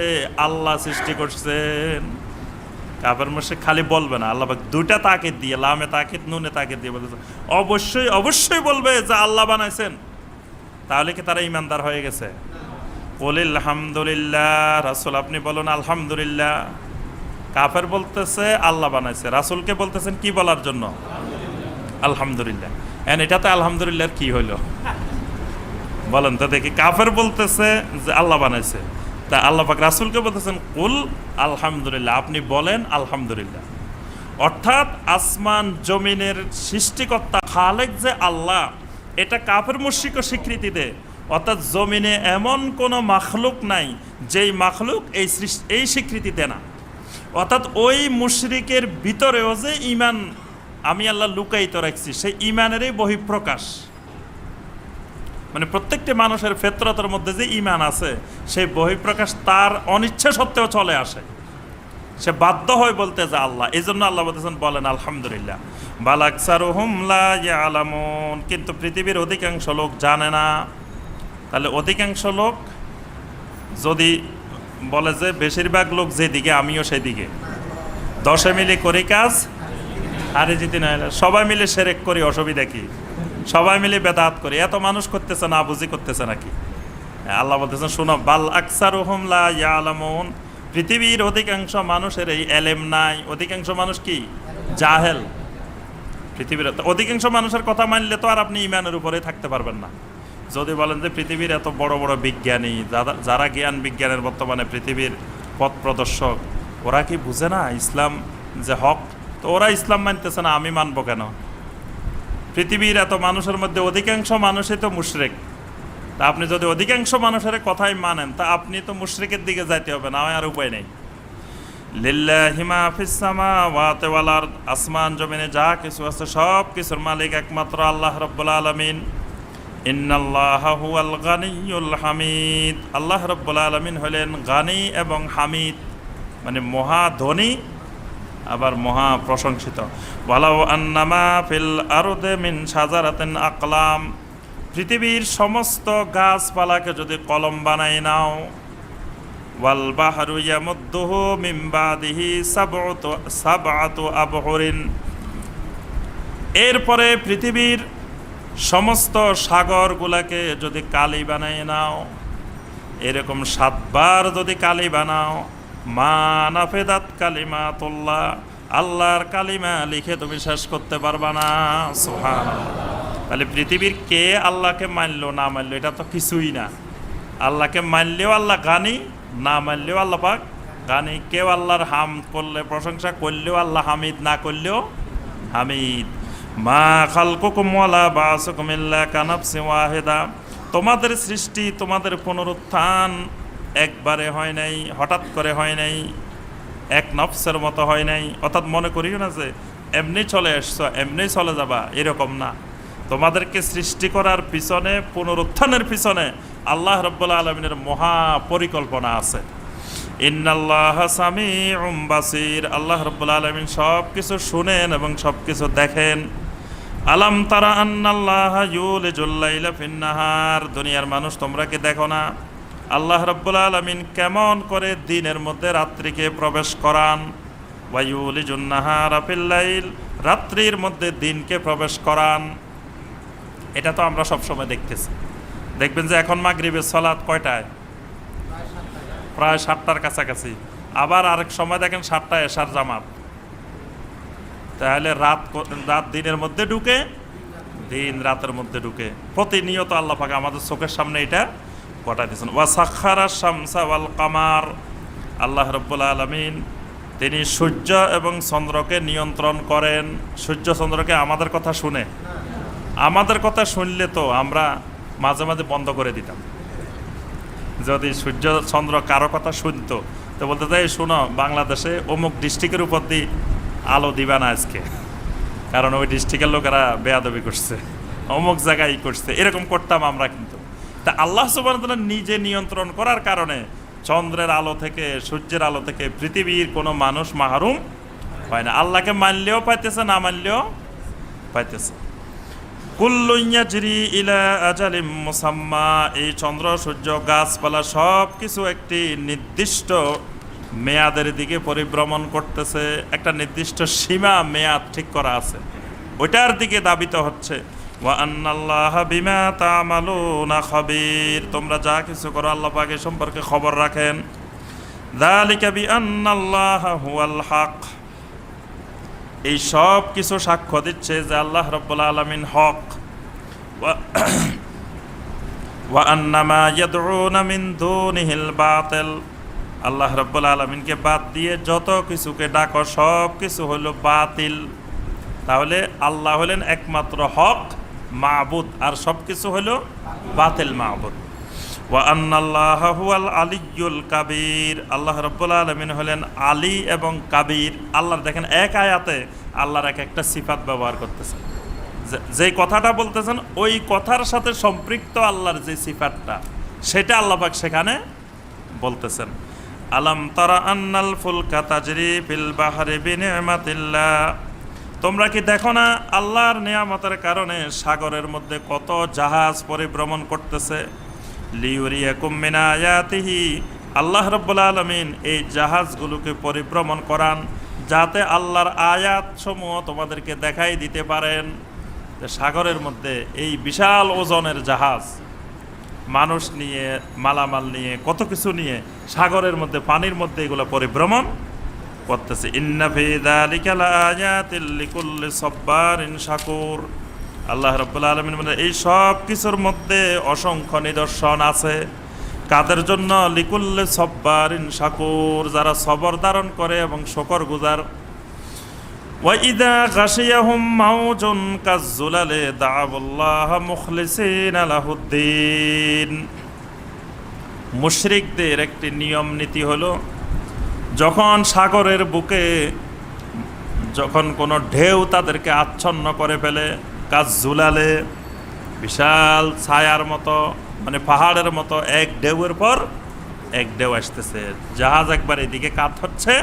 আল্লাহ সৃষ্টি করছেন। কাফের মুশরিক খালি বলবে না, আল্লাহ পাক দুইটা তাকিদ দিয়ে, লামে তাকিদ নুনে তাকিদ দিয়ে বলতেছে অবশ্যই অবশ্যই বলবে যে আল্লাহ বানাইছেন। তাহলে কি তারা ঈমানদার হয়ে গেছে? কুলিল হামদুলিল্লাহ, রাসূল আপনি বলুন আলহামদুলিল্লাহ। কাফের বলতেছে আল্লাহ বানাইছে, রাসূলকে বলতেছেন কি বলার জন্য? আলহামদুলিল্লাহ। এটাতে আলহামদুলিল্লাহর কি হইল বলেন তো দেখি? কাফের বলতেছে যে আল্লাহ বানাইছে, তা আল্লাহ পাক রাসূলকে বলতেছেন কুল আলহামদুলিল্লাহ, আপনি বলেন আলহামদুলিল্লাহ। অর্থাৎ আসমান জমিনের সৃষ্টিকর্তা খালেক যে আল্লাহ, এটা কাফের মুশরিকও স্বীকৃতি দেয়, অর্থাৎ জমিনে এমন কোনো মাখলুক নাই যেই মাখলুক এই স্বীকৃতি দেয় না। অর্থাৎ ওই মুশরিকের ভিতরেও যে ঈমান আমি আল্লাহ লুকায়িত রাখছি, সেই ঈমানেরই বহিঃপ্রকাশ। মানে প্রত্যেকটি মানুষের ফিতরতের মধ্যে যে ঈমান আছে, সেই বহিঃপ্রকাশ তার অনিচ্ছা সত্ত্বেও চলে আসে। সে বাধ্য হয় বলতে যে আল্লাহ। এই জন্য আল্লাহ বলতেছেন, বলেন আলহামদুলিল্লাহ, বাল আকসারুহুম লা ইয়ালামুন, কিন্তু পৃথিবীর অধিকাংশ লোক জানে না। তাহলে অধিকাংশ লোক যদি বলে যে বেশিরভাগ লোক যেদিকে আমিও সেদিকে, 10 মিলে করি কাজ আরে জিতে না, সবাই মিলে শিরক করি, অসুবিধা কি? সবাই মিলে বেদাত করি, এত মানুষ করতেছে না বুঝি করতেছে নাকি? আল্লাহ বলতেছেন শোনো, বাল আকসারুহুম লা ইয়ালামুন, পৃথিবীর অধিকাংশ মানুষের এই এলেম নাই। অধিকাংশ মানুষ কি? জাহেল। পৃথিবীর অধিকাংশ মানুষের কথা মানলে তো আর আপনি ঈমানের উপরে থাকতে পারবেন না। যদি বলেন যে পৃথিবীর এত বড় বড় বিজ্ঞানী, যারা জ্ঞান বিজ্ঞানের বর্তমানে পৃথিবীর পথ প্রদর্শক, ওরা কি বুঝে না ইসলাম যে হক? তো ওরা ইসলাম মানতেছে না, আমি মানবো কেন? পৃথিবীর এত মানুষের মধ্যে অধিকাংশ মানুষই তো মুশরিক। তা আপনি যদি অধিকাংশ মানুষের কথাই মানেন, তা আপনি তো মুশরিকের দিকে যাইতে হবে, না আর উপায় নেই। লিল্লাহি মা ফিস সামাওয়াতি ওয়াল আরদ, আসমান জমিনে যা কিছু আছে সব কিছুর মালিক একমাত্র আল্লাহ রাব্বুল আলামিন। ইন্নাল্লাহা হুয়াল গানিয়ুল হামিদ, আল্লাহ রাব্বুল আলামিন হলেন গানি এবং হামিদ, মানে মহা ধনী আবার মহা প্রশংসিত। ওয়ালাউ আন্নামা ফিল আরদে মিন শাজারাতিন আকলাম, পৃথিবীর সমস্ত গাছপালাকে যদি কলম বানাই নাও, ওয়াল বাহরু ইয়ামুদ্দুহু মিন বাদিহি সাবআতু আবহুরিন, এরপরে পৃথিবীর সমস্ত সাগরগুলাকে যদি কালি বানাই নাও, এরকম 7 বার যদি কালি বানাও, মা নাফেদাত কালিমাতুল্লাহ, আল্লাহর কালিমা লিখে তুমি শেষ করতে পারবা না। সুবহানাল্লাহ। তাহলে পৃথিবীর কে আল্লাহকে মানলো না মানলো এটা তো কিছুই না। আল্লাহকে মানলেও আল্লাহ গানি, না মানলেও আল্লাহ পাক গানি। কেউ আল্লাহর হাম করলে প্রশংসা করলেও আল্লাহ হামিদ, না করলেও হামিদ। মা খালকুকুম ওয়ালা বাসুকুম ইল্লা কানাফসিন ওয়াহিদা, তোমাদের সৃষ্টি, তোমাদের পুনরুত্থান একবারে হয় নাই, হঠাৎ করে হয় নাই, এক নফসের মতো হয় নাই। অর্থাৎ মনে করিও না যে এমনি চলে এসছো এমনি চলে যাবা, এরকম না। তোমাদেরকে সৃষ্টি করার পিছনে, পুনরুত্থানের পিছনে আল্লাহ রাব্বুল আলামিনের মহা পরিকল্পনা আছে। ইন্নাল্লাহা সামিউম বাসীর, আল্লাহ রাব্বুল আলামিন সব কিছু শুনেন এবং সব কিছু দেখেন। আলাম তারা আন্নাল্লাহা ইউলিজুল লাইলা ফিন নাহার, দুনিয়ার মানুষ তোমরা কি দেখো না আল্লাহ রাব্বুল আলামিন কেমন করে দিনের মধ্যে রাত্রিকে প্রবেশ করান? ওয়া ইউলিজুন নাহারা ফিল লাইল, রাত্রির মধ্যে দিনকে প্রবেশ করান। এটা তো আমরা সব সময় দেখতেছি। দেখবেন যে এখন মাগরিবের সালাত কয়টায়? প্রায় 7টার কাছাকাছি। আবার আরেক সময় দেখেন 7টায় এশার জামাত। তাহলে রাত দিনের মধ্যে ঢুকে, দিন রাতের মধ্যে ঢুকে। প্রতিনিয়ত আল্লাহ পাক আমাদের চোখের সামনে এটা ঘটাই দিয়েছেন। ওয়া সাখারা শামসা ওয়াল কামার, আল্লাহ রাব্বুল আলামিন তিনি সূর্য এবং চন্দ্রকে নিয়ন্ত্রণ করেন। সূর্য চন্দ্রকে আমাদের কথা শুনে, আমাদের কথা শুনলে তো আমরা মাঝে মাঝে বন্ধ করে দিতাম। যদি সূর্য চন্দ্র কারো কথা শুনতো তো বলতে চাই, শোনো বাংলাদেশে অমুক ডিস্ট্রিক্টের উপর দিয়ে আলো দিবা না আজকে, কারণ ওই ডিস্ট্রিক্টের লোকেরা বেয়াদবি করছে, অমুক জায়গায় করছে, এরকম করতাম আমরা। কিন্তু তা আল্লাহ সুবহানাহু ওয়া তাআলা নিজে নিয়ন্ত্রণ করার কারণে চন্দ্রের আলো থেকে, সূর্যের আলো থেকে পৃথিবীর কোনো মানুষ মাহরুম হয় না। আল্লাহকে মানলেও পাইতেছে, না মানলেও পাইতেছে। কুল্লু ইয়াজরি ইলা আজালিম মুসাম্মা, এই চন্দ্র সূর্য গাছপালা সব কিছু একটি নির্দিষ্ট মেয়াদের দিকে পরিভ্রমণ করতেছে। একটা নির্দিষ্ট সীমা মেয়াদ ঠিক করা আছে, ওইটার দিকে দাবিত হচ্ছে। ওয়া আন্নাল্লাহা বিমা তা'মালুনা খাবীর, তোমরা যা কিছু করো আল্লাহ পাক এ সম্পর্কে খবর রাখেন। যালিকা বিআন্নাল্লাহা হুয়াল হক, এই সব কিছু সাক্ষ্য দিচ্ছে যে আল্লাহ রাব্বুল আলামিন হক। ওয়া আন্নামা ইয়াদউনা মিন দুনিহিল বাতিল, আল্লাহ রাব্বুল আলামিনকে বাদ দিয়ে যত কিছুকে ডাকো সব কিছু হলো বাতিল। তাহলে আল্লাহ হলেন একমাত্র হক মাবুদ, আর সব কিছু হলো বাতিল মাবুদ। ওয়া আন্নাল্লাহা হুয়াল আলিয়্যুল কাবীর, আল্লাহ রাব্বুল আলামিন হলেন আলী এবং কাবীর। আল্লাহর দেখেন এক আয়াতে আল্লাহর এক একটা সিফাত ব্যবহার করতেছেন, যেই কথাটা বলতেছেন ওই কথার সাথে সম্পৃক্ত আল্লাহর যে সিফাতটা সেটা আল্লাহ পাক সেখানে বলতেছেন। আলাম তারা আন্নাল ফুলকা তাজরি ফিল বাহরি বিনি'মাতিল্লাহ, তোমরা কি দেখো না আল্লাহর নিয়ামতের কারণে সাগরের মধ্যে কত জাহাজ পরিভ্রমণ করতেছে। লিউরিয়াকুম মিন আয়াতিহি, আল্লাহ রাব্বুল আলামিন এই জাহাজগুলোকে পরিভ্রমণ করান যাতে আল্লাহর আয়াত সমূহ তোমাদেরকে দেখাই দিতে পারেন। সাগরের মধ্যে এই বিশাল ওজনের জাহাজ, মানুষ নিয়ে, মালামাল নিয়ে, কত কিছু নিয়ে সাগরের মধ্যে, পানির মধ্যে এগুলো পরিভ্রমণ করতেছে। ইন্না ফি যালিকা লাআয়াতিল লিকুল্লি সাব্বারিন শাকুর, আল্লাহ রাব্বুল আলামিন বলেন এই সব কিছুর মধ্যে অসংখ্য নিদর্শন আছে কাদের জন্য? লিকুল্লি সাব্বারিন শাকুর, যারা সবর ধারণ করে এবং শুকরগুজার। ওয়া ইযা গাশিয়াহুম মাউজুন কাযযুলালি দা'আবুল্লাহ মুখলিসিনা লাহুদ্দিন, মুশরিকদের একটি নিয়ম নীতি হলো যখন সাগরের বুকে যখন কোনো ঢেউ তাদেরকে আচ্ছন্ন করে ফেলে, কাযযুলালে বিশাল ছায়ার মতো, মানে পাহাড়ের মতো এক ঢেউয়ের পর এক ঢেউ আসতেছে, জাহাজ একবার এদিকে কাত হচ্ছে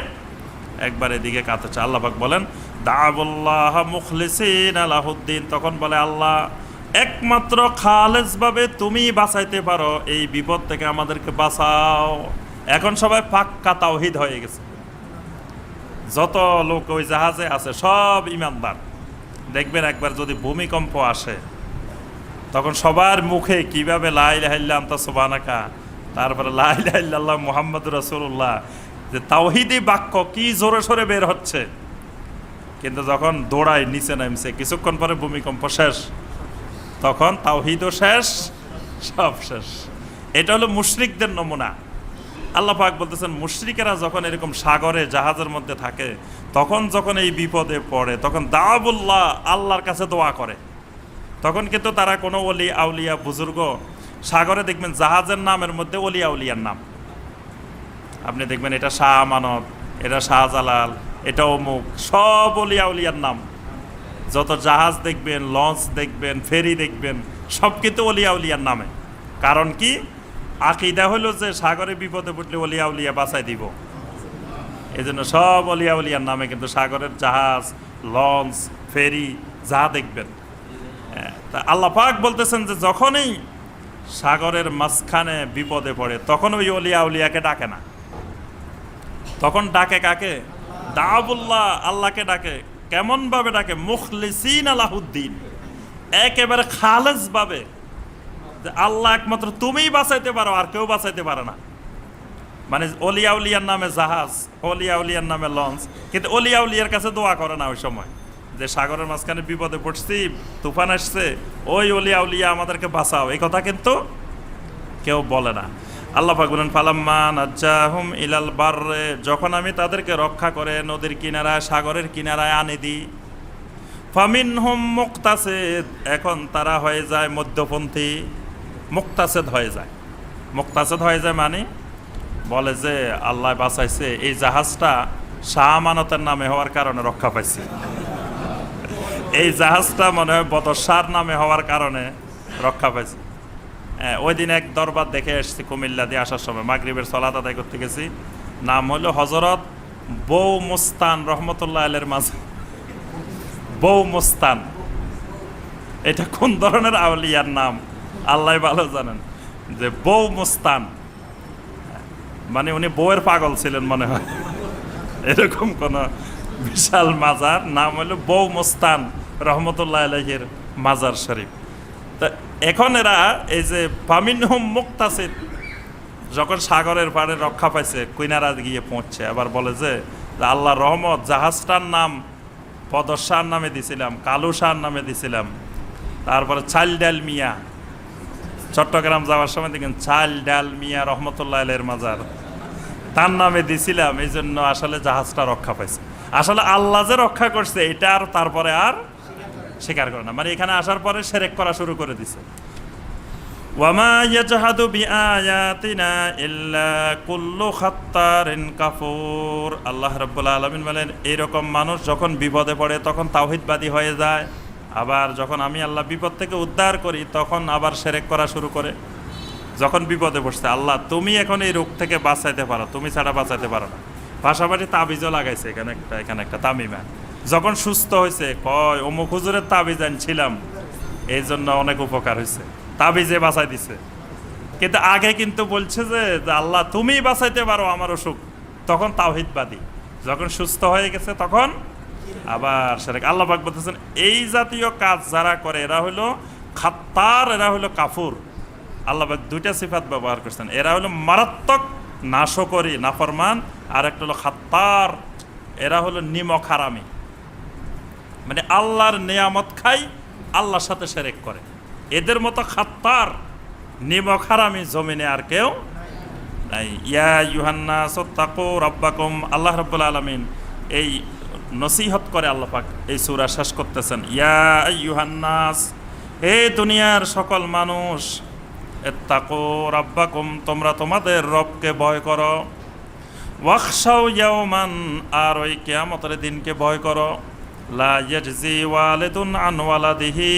একবার এদিকে কাত হচ্ছে। আল্লাহ পাক বলেন দা'আবুল্লাহ মুখলিসিনা লাহুদ্দিন, তখন বলে আল্লাহ একমাত্র খালেসভাবে তুমি বাঁচাইতে পারো, এই বিপদ থেকে আমাদেরকে বাঁচাও। এখন সবাই পাক্কা তাওহীদ হয়ে গেছে, যত লোক ওই জাহাজে আছে সব ইমানদার। দেখবেন একবার যদি ভূমিকম্প আসে তখন সবার মুখে কিভাবে লা ইলাহা ইল্লা আনতা সুবহানাকা, তারপরে লা ইলাহা ইল্লাল্লাহ মুহাম্মাদুর রাসূলুল্লাহ, যে তাওহীদি বাক্য কি জোরে সোরে বের হচ্ছে। কিন্তু যখন দৌড়ায় নিচে নামছে, কিছুক্ষণ পরে ভূমিকম্প শেষ, তখন তাওহীদও শেষ, সব শেষ। এটা হলো মুশরিকদের নমুনা। আল্লাহ পাক বলতেছেন মুশরিকেরা যখন এরকম সাগরে জাহাজের মধ্যে থাকে, তখন যখন এই বিপদে পড়ে তখন দা'আবুল্লাহ, আল্লাহর কাছে দোয়া করে। তখন কিন্তু তারা কোনো ওলি আউলিয়া বুজুর্গ, সাগরে দেখবেন জাহাজের নামের মধ্যে ওলি আউলিয়ার নাম, আপনি দেখবেন এটা শাহ আমানত, এটা শাহজালাল, এটা অমুক, সব ওলি আউলিয়ার নাম। যত জাহাজ দেখবেন, লঞ্চ দেখবেন, ফেরি দেখবেন, সব কিন্তু ওলি আউলিয়ার নামে। কারণ কি? আকীদা হলো যে সাগরে বিপদে পড়লে ওলি আউলিয়া বাঁচাই দিব, এই জন্য সব ওলি আউলিয়ার নামে কিন্তু সাগরের জাহাজ, লঞ্চ, ফেরি যা দেখবেন। তা আল্লাহ পাক বলতেছেন যে যখনই সাগরের মাঝখানে বিপদে পড়ে তখন ওই ওলি আউলিয়াকে ডাকে না, তখন ডাকে কাকে? দা'আবুল্লাহ, আল্লাহকে ডাকে। কেমন ভাবে ডাকে? মুখলিসিনা লাহুদ্দিন, একেবারে খালেস ভাবে, যে আল্লাহ একমাত্র তুমিই বাঁচাইতে পারো, আর কেউ বাঁচাইতে পারে না। মানে ওলিয়া উলিয়ার নামে জাহাজ, ওলিয়া উলিয়ার নামে লঞ্চ, কিন্তু ওলিয়া উলিয়ার কাছে দোয়া করে না ওই সময়, যে সাগরের মাঝখানে বিপদে পড়ছি, তুফান আসছে, ওই ওলিয়া উলিয়া আমাদেরকে বাঁচাও, এই কথা কিন্তু কেউ বলে না। আল্লাহ পাক বলেন ফালাম্মা নাজ্জাহুম ইলাল বাররে, যখন আমি তাদেরকে রক্ষা করে নদীর কিনারায়, সাগরের কিনারায় আনি দিই, ফামিনহুম মুক্তাসিদ, এখন তারা হয়ে যায় মধ্যপন্থী, মুক্তাসিদ হয়ে যায়। মুক্তাসিদ হয়ে যায় মানে বলে যে আল্লাহ বাঁচাইছে, এই জাহাজটা শাহ আমানতের নামে হওয়ার কারণে রক্ষা পাইছে, এই জাহাজটা মনে হয় বদরশার নামে হওয়ার কারণে রক্ষা পাইছে। ওই দিন এক দরবার দেখে এসেছি কুমিল্লা দিয়ে আসার সময়, মাগরিবের সালাত আদায় করতে গেছি। নাম হলো হযরত বউ মুস্তান রহমতুল্লাহ আলাইহির মাঝে। বউ মুস্তান এটা কোন ধরনের আউলিয়ার নাম আল্লাহ ভালো জানেন। যে বউ মুস্তান মানে উনি বউয়ের পাগল ছিলেন মনে হয়, এরকম কোন বিশাল মাজার, নাম হলো বউ মুস্তান রহমতুল্লাহ আলাইহির মাজার শরীফ। তা এখন এরা এই যে ফামিনহুম মুক্তাসিদ, যখন সাগরের পাড়ে রক্ষা পাইছে, কিনারা গিয়ে পৌঁছছে, আবার বলে যে আল্লাহর রহমত, জাহাজটার নাম পদশার নামে দিছিলাম, কালুশার নামে দিছিলাম, তারপরে চাল ডাল মিয়া, চট্টগ্রাম যাওয়ার সময় দেখেন চাল ডাল মিয়া রহমতুল্লাহ আলাইহির মাজার, তার নামে দিছিলাম, এই জন্য আসলে জাহাজটা রক্ষা পাইছে। আসলে আল্লাহ যে রক্ষা করছে এটা আর তারপরে আর স্বীকার করে না, মানে এখানে আসার পরে শিরক করা শুরু করে দিছে। ওয়ামা ইয়াজহাদু বিআয়াতিনা ইল্লা কুল্লু খাত্তারিন কাফুর। আল্লাহ রাব্বুল আলামিন বলেন এইরকম মানুষ যখন বিপদে পড়ে তখন তাওহীদবাদী হয়ে যায়, আবার যখন আমি আল্লাহ বিপদ থেকে উদ্ধার করি তখন আবার শিরক করা শুরু করে। যখন বিপদে পড়ছে, আল্লাহ তুমি এখন এই রোগ থেকে বাঁচাইতে পারো, তুমি ছাড়া বাঁচাইতে পারো না। পাশাপাশি তাবিজও লাগাইছে, এখানে একটা তামিমা। যখন সুস্থ হয়েছে কয় অমুক হুজুরের তাবিজ আনছিলাম, এই জন্য অনেক উপকার হয়েছে, তাবিজে বাঁচাই দিছে। কিন্তু আগে কিন্তু বলছে যে আল্লাহ তুমি বাঁচাইতে পারো আমার অসুখ, তখন তাওহীদবাদী। যখন সুস্থ হয়ে গেছে তখন আবার শিরক। আল্লাহ পাক বলতেছেন এই জাতীয় কাজ যারা করে এরা হলো খাত্তার, এরা হলো কাফুর। আল্লাহ পাক দুইটা সিফাত ব্যবহার করছেন, এরা হলো মারাত্মক নাশকরি নাফরমান, আর একটা হলো খাত্তার, এরা হলো নিমক হারামি। মানে আল্লাহর নেয়ামত খাই, আল্লাহর সাথে শিরক করে। এদের মতো খাত্তার নিমক হারামি জমিনে আর কেউ নাই। ইয়া ইউহান্নাস তাকু রাব্বাকুম। আল্লাহ রাব্বুল আলামিন এই নসিহত করে আল্লাহ পাক এই সূরা শেষ করতেছেন, ইয়া ইউহান্নাস, হে দুনিয়ার সকল মানুষ, ইত্তাকু রাব্বাকুম, তোমরা তোমাদের রবকে ভয় করো, ওয়াখশাউ ইয়াওমান, আর ওই কিয়ামতের দিনকে ভয় করো, লা ইয়াজজি ওয়ালিদুন আন ওয়ালাদিহি,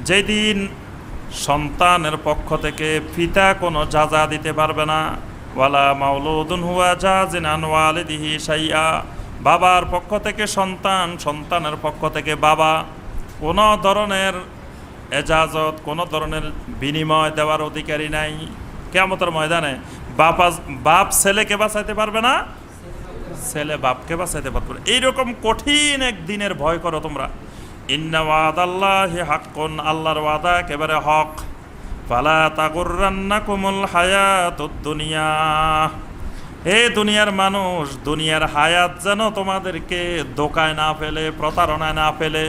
যেদিন সন্তানের পক্ষ থেকে পিতা কোনো যাজা দিতে পারবে না, ওয়ালা মাউলুদুন হুয়া জাজিন আন ওয়ালিদিহি শাইআ, বাবার পক্ষ থেকে সন্তান, সন্তানের পক্ষ থেকে বাবা কোনো ধরনের এজাজত, কোনো ধরনের বিনিময় দেওয়ার অধিকারী নাই। কিয়ামতের ময়দানে বাপ ছেলেকে বাঁচাইতে পারবে না, ছেলে বাপকে বাঁচাইতে পারবে না। এইরকম কঠিন এক দিনের ভয় করো তোমরা। ইন্না ওয়াদাল্লাহি হাক্কুন, আল্লাহর ওয়াদা একেবারে হক। ফালা তাগুররান্নাকুমুল হায়াতুদ দুনিয়া, হে দুনিয়ার মানুষ, দুনিয়ার হায়াত যেন তোমাদেরকে ধোঁকায় না ফেলে, প্রতারণায় না ফেলে।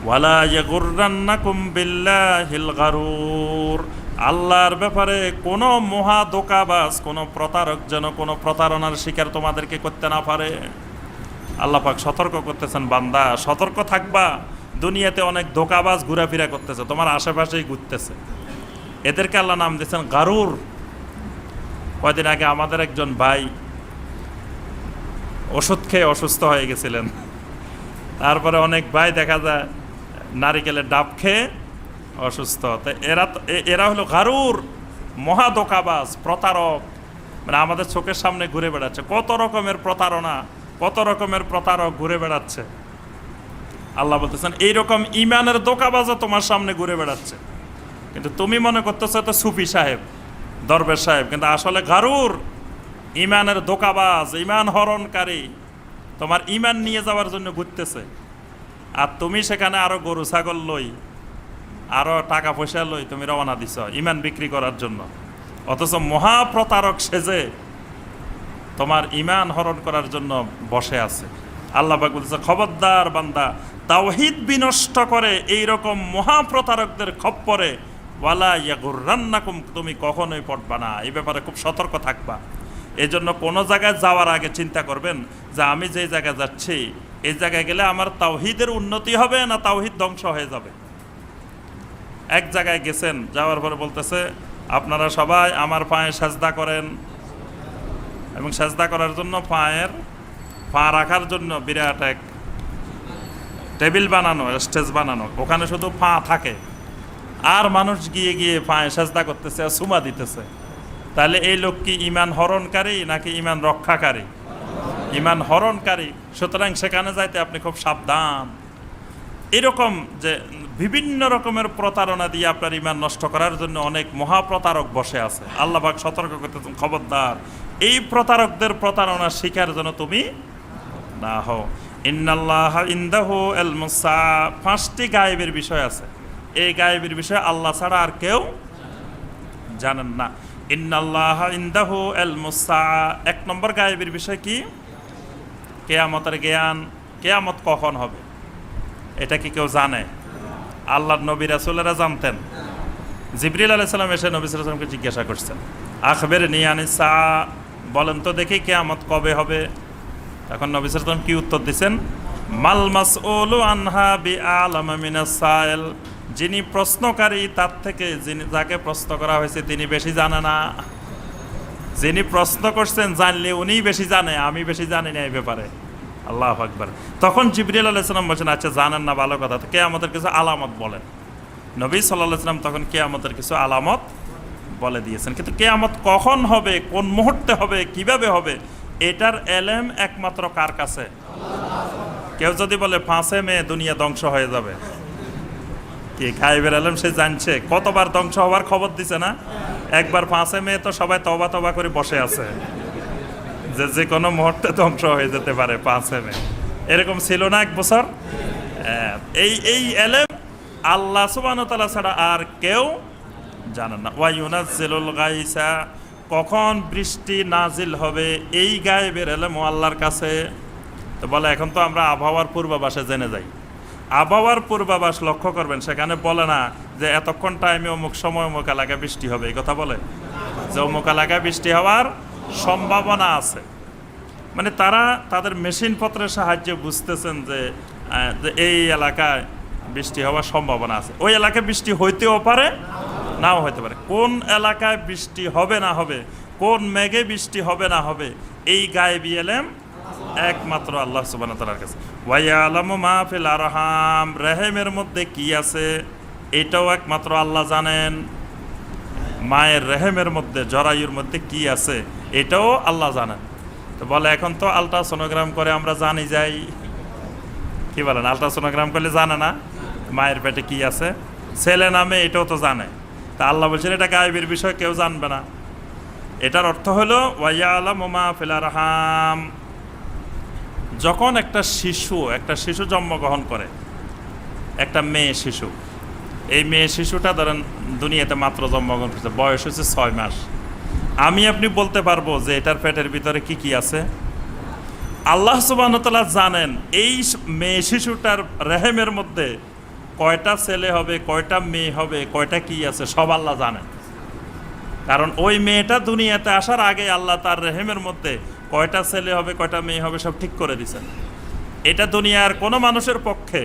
ওয়ালা ইয়াগুররান্নাকুম বিল্লাহিল গারুর, আল্লাহর ব্যাপারে কোনো মহা ধোঁকাবাজ, কোনো প্রতারক যেন কোনো প্রতারণার শিকার তোমাদেরকে করতে না পারে। আল্লাহ পাক সতর্ক করতেছেন, বান্দা সতর্ক থাকবা, দুনিয়াতে অনেক ধোঁকাবাজ ঘোরাফেরা করতেছে, তোমার আশেপাশেই ঘুরতেছে। এদেরকে আল্লাহ নাম দিয়েছেন গারুর। কয়দিন আগে আমাদের একজন ভাই ওষুধ খেয়ে অসুস্থ হয়ে গেছিলেন, তারপরে অনেক ভাই দেখা যায় নারিকেলের ডাব খেয়ে অসুস্থ। তো এরা হলো গারুর, মহা ধোঁকাবাজ, প্রতারক। মানে আমাদের চোখের সামনে ঘুরে বেড়াচ্ছে, কত রকমের প্রতারণা, কত রকমের প্রতারক ঘুরে বেড়াচ্ছে। আল্লাহ বলতেছেন এইরকম ইমানের ধোঁকাবাজও তোমার সামনে ঘুরে বেড়াচ্ছে, কিন্তু তুমি মনে করতেছো তো সুফি সাহেব, দরবেশ সাহেব, কিন্তু আসলে গারুর, ইমানের ধোঁকাবাজ, ইমান হরণকারী, তোমার ইমান নিয়ে যাওয়ার জন্য ঘুরতেছে। আর তুমি সেখানে আরো গরু ছাগল লই, আরো টাকা পয়সা লই তুমি রওনা দিছ ইমান বিক্রি করার জন্য, অথচ মহাপ্রতারক সেজে তোমার ইমান হরণ করার জন্য বসে আছে। আল্লাহ পাক বলতেছে খবরদার বান্দা, তাওহীদ বিনষ্ট করে এইরকম মহাপ্রতারকদের খপ্পরে ওয়ালা ইয়াগুররান্নাকুম, তুমি কখনোই পড়বা না। এই ব্যাপারে খুব সতর্ক থাকবা। এই জন্য কোনো জায়গায় যাওয়ার আগে চিন্তা করবেন যে আমি যে জায়গায় যাচ্ছি এই জায়গায় গেলে আমার তাওহীদের উন্নতি হবে না তাওহীদ ধ্বংস হয়ে যাবে। এক জায়গায় গেছেন, যাওয়ার পরে বলতেছে আপনারা সবাই আমার পায়ে সাজদা করেন, এবং সাজদা করার জন্য পা রাখার জন্য বিরাট এক টেবিল বানানো, স্টেজ বানানো, ওখানে শুধু পা থাকে, আর মানুষ গিয়ে গিয়ে পায়ে সাজদা করতেছে আর চুমা দিতেছে। তাহলে এই লোক কি ইমান হরণকারী নাকি ইমান রক্ষাকারী? ইমান হরণকারী। সুতরাং সেখানে যাইতে আপনি খুব সাবধান। এরকম যে বিভিন্ন রকমের প্রতারণা দিয়ে আপনার ইমান নষ্ট করার জন্য অনেক মহাপ্রতারক বসে আছে। আল্লাহ পাক সতর্ক করতেছেন খবরদার, এই প্রতারকদের প্রতারণার শিকার যেন তুমি না হও। ইন্নাল্লাহা ইনদাহু ইলমুস সাআ, 5টি গায়েবের বিষয় আছে। এই গায়েবের বিষয় আল্লাহ ছাড়া আর কেউ জানেন না। ইন্নাল্লাহা ইনদাহু ইলমুস সাআ, 1 নম্বর গায়েবের বিষয় কি? কিয়ামতের জ্ঞান। কিয়ামত কখন হবে এটা কি কেউ জানে? আল্লাহর নবী রাসূলেরা জানতেন। জিবরিল আলাইহিস সালাম এসে নবী সাল্লাল্লাহু আলাইহি ওয়াসাল্লামকে জিজ্ঞাসা করছেন, আখবিরনি আনিস সাআ, বলেন তো দেখি কিয়ামত কবে হবে? তখন নবী সাল্লাল্লাহু আলাইহি ওয়াসাল্লাম কি উত্তর দিয়েছেন? মাল মাসউলু আনহা বিআলামা মিনাস সাইল, যিনি প্রশ্নকারী তার থেকে যাকে প্রশ্ন করা হয়েছে তিনি বেশি জানে না। যিনি প্রশ্ন করছেন জানলে উনিই বেশি জানে, আমি বেশি জানি না এই ব্যাপারে। আল্লাহু আকবার। তখন জিবরিল আলাইহিস সালাম বলেন, আচ্ছা জানেন না, ভালো কথা, তো কিয়ামতের কিছু আলামত বলেন। নবী সাল্লাল্লাহু আলাইহি ওয়াসাল্লাম তখন কিয়ামতের কিছু আলামত বলে দিয়েছেন, কিন্তু কিয়ামত কখন হবে, কোন মুহূর্তে হবে, কিভাবে হবে, এটার এলেম একমাত্র কার কাছে? কেউ যদি বলে 5 মে দুনিয়া ধ্বংস হয়ে যাবে, কি গায়েবের এলেম সে জানছে? কতবার ধ্বংস হওয়ার খবর দিছে না? একবার 5 মে তো সবাই তওবা তওবা করে বসে আছে যে যে কোনো মুহূর্তে ধ্বংস হয়ে যেতে পারে 5 মে। এরকম ছিল না এক বছর? এই এলেম আল্লাহ সুবহানাহু ওয়া তাআলা ছাড়া আর কেউ জানেন না। ওয়া ইউনাজ্জিলুল গাইসা, কখন বৃষ্টি নাজিল হবে এই গায়েবের এলেম আল্লাহর কাছে। তো বলে এখন তো আমরা আবহাওয়ার পূর্বাভাসে জেনে যাই। আবহাওয়ার পূর্বাভাস লক্ষ্য করবেন, সেখানে বলে না যে এতক্ষণ টাইমে অমুক সময় অমুক এলাকায় বৃষ্টি হবে, এই কথা বলে যে অমুক এলাকায় বৃষ্টি হওয়ার সম্ভাবনা আছে। মানে তারা তাদের মেশিনপত্রের সাহায্যে বুঝতেছেন যে এই এলাকায় বৃষ্টি হওয়ার সম্ভাবনা আছে। ওই এলাকায় বৃষ্টি হইতেও পারে, নাও হইতে পারে। কোন এলাকায় বৃষ্টি হবে না হবে, কোন মেঘে বৃষ্টি হবে না হবে, এই গায়েবী এলেম একমাত্র আল্লাহ সুবহানাহু ওয়া তাআলার কাছে। ওয়া ইয়ালামু মা ফিল আরহাম, রহিমের মধ্যে কি আছে এটাও একমাত্র আল্লাহ জানেন। মায়ের রহিমের মধ্যে, জরায়ুর মধ্যে কি আছে এটাও আল্লাহ জানেন। তো বলে এখন তো আলট্রাসোনোগ্রাম করে আমরা জানি যাই, কি বলেন? আলট্রাসোনোগ্রাম করলে জানে না মায়ের পেটে কি আছে? ছেলে নামে এটাও তো জানে। তা আল্লাহ বলছেন এটা গায়েবের বিষয়, কেউ জানবে না। এটার অর্থ হলো ওয়া ইয়ালামু মা ফিল আরহাম, যখন একটা শিশু জন্মগ্রহণ করে, একটা মেয়ে শিশু, এই মেয়ে শিশুটা ধরেন দুনিয়াতে মাত্র জন্মগ্রহণ করছে, বয়স হচ্ছে 6 মাস, আমি আপনি বলতে পারবো যে এটার পেটের ভিতরে কি কি আছে? আল্লাহ সুবহানাহু ওয়া তাআলা জানেন এই মেয়ে শিশুটার রেহেমের মধ্যে কয়টা ছেলে হবে, কয়টা মেয়ে হবে, কয়টা কি আছে, সব আল্লাহ জানেন। কারণ ওই মেয়েটা দুনিয়াতে আসার আগে আল্লাহ তার রেহেমের মধ্যে কয়টা ছেলে হবে, কয়টা মেয়ে হবে সব ঠিক করে দিয়েছেন। এটা দুনিয়ার কোনো মানুষের পক্ষে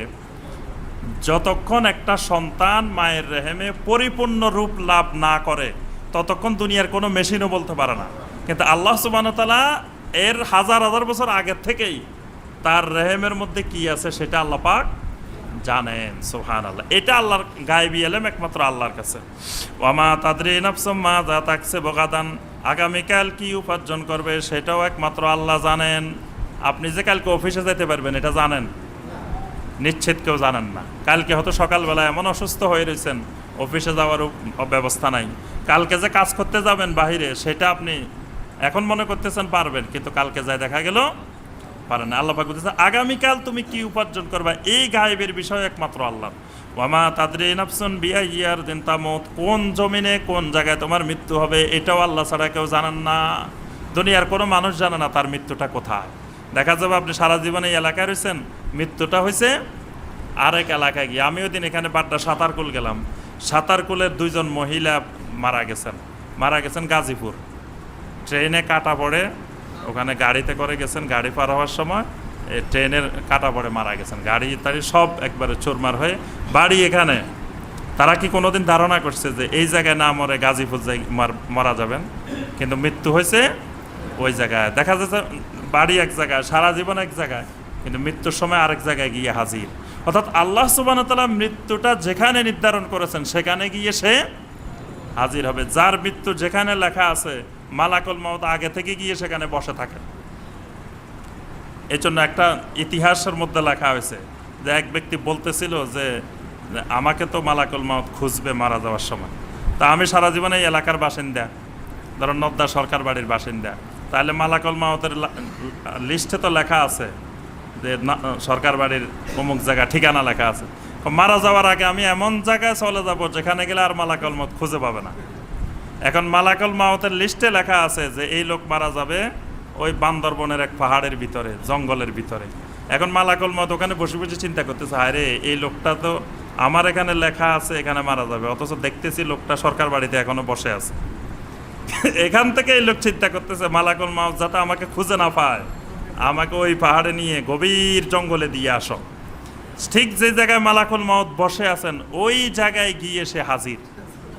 যতক্ষণ একটা সন্তান মায়ের রেহেমে পরিপূর্ণ রূপ লাভ না করে ততক্ষণ দুনিয়ার কোনো মেশিনও বলতে পারে না। কিন্তু আল্লাহ সুবহানাহু ওয়া তাআলা এর হাজার হাজার বছর আগের থেকেই তার রেহেমের মধ্যে কি আছে সেটা আল্লাহ পাক জানেন। সুবহানাল্লাহ। এটা আল্লাহর গায়েবী ইলম একমাত্র আল্লাহর কাছে। ওয়ামা তাদরি নাফসুম মাযা তাকসিবু গাদান, আগামীকাল কি উপার্জন করবে সেটাও একমাত্র আল্লাহ জানেন। আপনি যে কালকে অফিসে যেতে পারবেন এটা জানেন? নিশ্চিত কেউ জানেন না। কালকে হয়তো সকালবেলা এমন অসুস্থ হয়ে রয়েছেন অফিসে যাওয়ার ব্যবস্থা নাই, কালকে যে কাজ করতে যাবেন বাহিরে সেটা আপনি এখন মনে করতেছেন পারবেন, কিন্তু কালকে যায় দেখা গেল পারেন না। আল্লাহ পাক বলতেছে আগামীকাল তুমি কি উপার্জন করবা এই গায়েবের বিষয় একমাত্র আল্লাহ। ওয়ামা তাদরি নাফসুন বিআইয়ি আরদিন তামুত, কোন জমিনে কোন জায়গায় তোমার মৃত্যু হবে এটাও আল্লাহ ছাড়া কেউ জানেন না। দুনিয়ার কোনো মানুষ জানে না তার মৃত্যুটা কোথায়। দেখা যাবে আপনি সারা জীবনে এই এলাকায় রয়েছেন, মৃত্যুটা হয়েছে আরেক এলাকায় গিয়ে। আমি ওই দিন এখানে বাড্ডা সাঁতারকুল গেলাম, সাঁতারকুলের 2 জন মহিলা মারা গেছেন গাজীপুর। ট্রেনে কাটা পড়ে, ওখানে গাড়িতে করে গেছেন, গাড়ি পার হওয়ার সময় ট্রেনের কাটা পড়ে মারা গেছেন। গাড়ি তাড়ি সব একবারে চোরমার হয়ে বাড়ি এখানে। তারা কি কোনোদিন ধারণা করছে যে এই জায়গায় না মরে গাজীপুর মারা যাবেন? কিন্তু মৃত্যু হয়েছে ওই জায়গায়। দেখা যাচ্ছে বাড়ি এক জায়গায়, সারা জীবন এক জায়গায়, কিন্তু মৃত্যুর সময় আরেক জায়গায় গিয়ে হাজির। অর্থাৎ আল্লাহ সুবহানাহু ওয়া তাআলা মৃত্যুটা যেখানে নির্ধারণ করেছেন সেখানে গিয়ে সে হাজির হবে। যার মৃত্যু যেখানে লেখা আছে মালাকুল মউত আগে থেকে গিয়ে সেখানে বসে থাকে। এই জন্য একটা ইতিহাসের মধ্যে লেখা হয়েছে যে এক ব্যক্তি বলতেছিল যে আমাকে তো মালাকুল মউত খুঁজবে মারা যাওয়ার সময়। তা আমি সারা জীবনে এই এলাকার বাসিন্দা, ধরুন নদ্দা সরকার বাড়ির বাসিন্দা, তাহলে মালাকুল মউতের লিস্টে তো লেখা আছে যে সরকার বাড়ির অমুক জায়গা ঠিকানা লেখা আছে। মারা যাওয়ার আগে আমি এমন জায়গায় চলে যাব যেখানে গেলে আর মালাকুল মউত খুঁজে পাবে না। এখন মালাকুল মউতের লিস্টে লেখা আছে যে এই লোক মারা যাবে ওই বান্দরবনের এক পাহাড়ের ভিতরে, জঙ্গলের ভিতরে। এখন মালাকুল মউত ওখানে বসে বসে চিন্তা করতেছে, আরে এই লোকটা তো আমার এখানে লেখা আছে এখানে মারা যাবে, অথচ দেখতেছি লোকটা সরকার বাড়িতে এখনো বসে আছে। এখান থেকে এই লোক চিন্তা করতেছে মালাকুল মউত যাতে আমাকে খুঁজে না পায় আমাকে ওই পাহাড়ে নিয়ে গভীর জঙ্গলে দিয়ে আসো। ঠিক যে জায়গায় মালাকুল মাউত বসে আছেন ওই জায়গায় গিয়ে সে হাজির।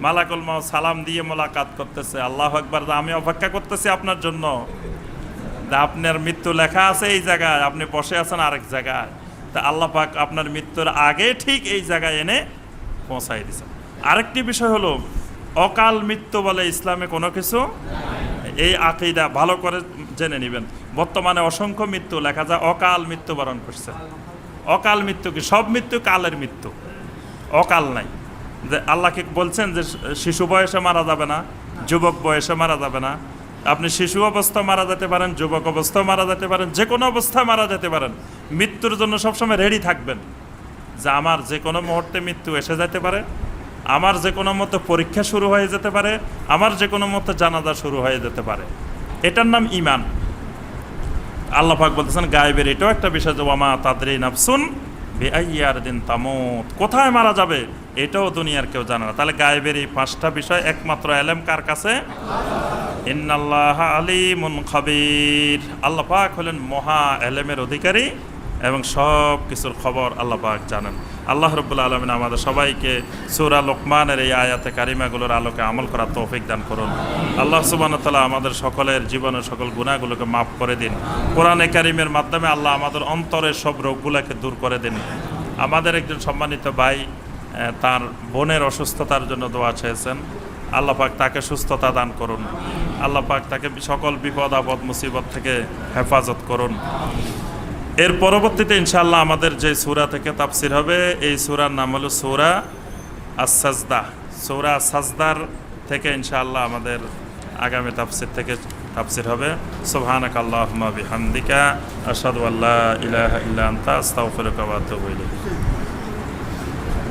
মালাকুল মাউত সালাম দিয়ে মোলাকাত করতেছে, আল্লাহু আকবার, আমি অপেক্ষা করতেছি আপনার জন্য, আপনার মৃত্যু লেখা আছে এই জায়গায়, আপনি বসে আছেন আরেক জায়গায়, তা আল্লাহ পাক আপনার মৃত্যুর আগে ঠিক এই জায়গায় এনে পৌঁছাই দিয়েছেন। আরেকটি বিষয় হলো অকাল মৃত্যু বলে ইসলামে কোনো কিছু, এই আকীদা ভালো করে জেনে নেবেন। বর্তমানে অসংখ্য মৃত্যু লেখা যায় অকাল মৃত্যুবরণ করছে। অকাল মৃত্যু কি? সব মৃত্যু কালের মৃত্যু, অকাল নাই। যে আল্লাহকে বলছেন যে শিশু বয়সে মারা যাবে না, যুবক বয়সে মারা যাবে না। আপনি শিশু অবস্থা মারা যেতে পারেন, যুবক অবস্থায় মারা যেতে পারেন, যে কোনো অবস্থায় মারা যেতে পারেন। মৃত্যুর জন্য সবসময় রেডি থাকবেন যে আমার যে কোনো মুহূর্তে মৃত্যু এসে যেতে পারে, আমার যে কোনো মতো পরীক্ষা শুরু হয়ে যেতে পারে, আমার যে কোনো মতো জানাজা শুরু হয়ে যেতে পারে। এটার নাম ঈমান। আল্লাহ পাক বলতেছেন গায়েবের এটাও একটা বিষয়, যে ওয়ামা তাদরি নাফসুন বিআইয়ি আরদিন তামুত, কোথায় মারা যাবে এটাও দুনিয়ার কেউ জানে না। তাহলে গায়েবের এই 5টা বিষয় একমাত্র এলেম কার কাছে? ইন্নাল্লাহা আলিমুন খাবীর। আল্লাহ পাক হলেন মহা এলেমের অধিকারী এবং সব কিছুর খবর আল্লাহ পাক জানেন। আল্লাহ রাব্বুল আলামিন আমাদের সবাইকে সূরা লোকমানের এই আয়াতে কারিমাগুলোর আলোকে আমল করার তৌফিক দান করুন। আল্লাহ সুবহানাহু ওয়া তাআলা আমাদের সকলের জীবনের সকল গুনাহগুলোকে মাফ করে দিন। কোরআনে কারিমের মাধ্যমে আল্লাহ আমাদের অন্তরের সব রোগগুলোকে দূর করে দিন। আমাদের একজন সম্মানিত ভাই তার বোনের অসুস্থতার জন্য দোয়া চেয়েছেন, আল্লাহ পাক তাকে সুস্থতা দান করুন। আল্লাহ পাক তাকে সকল বিপদ আপদ মুসিবত থেকে হেফাজত করুন। এর পরবর্তীতে ইনশাআল্লাহ আমাদের যে সূরা থেকে তাফসির হবে, এই সূরার নাম হলো সূরা আস-সাজদা। সূরা সাজদার থেকে ইনশাআল্লাহ আমাদের আগামী তাফসির থেকে তাফসির হবে। সুবহানাকাল্লাহুম্মা বিহামদিকা আশহাদু আল্লা ইলাহা ইল্লা আনতা আস্তাগফিরুকা ওয়া আতুবু ইলাইক।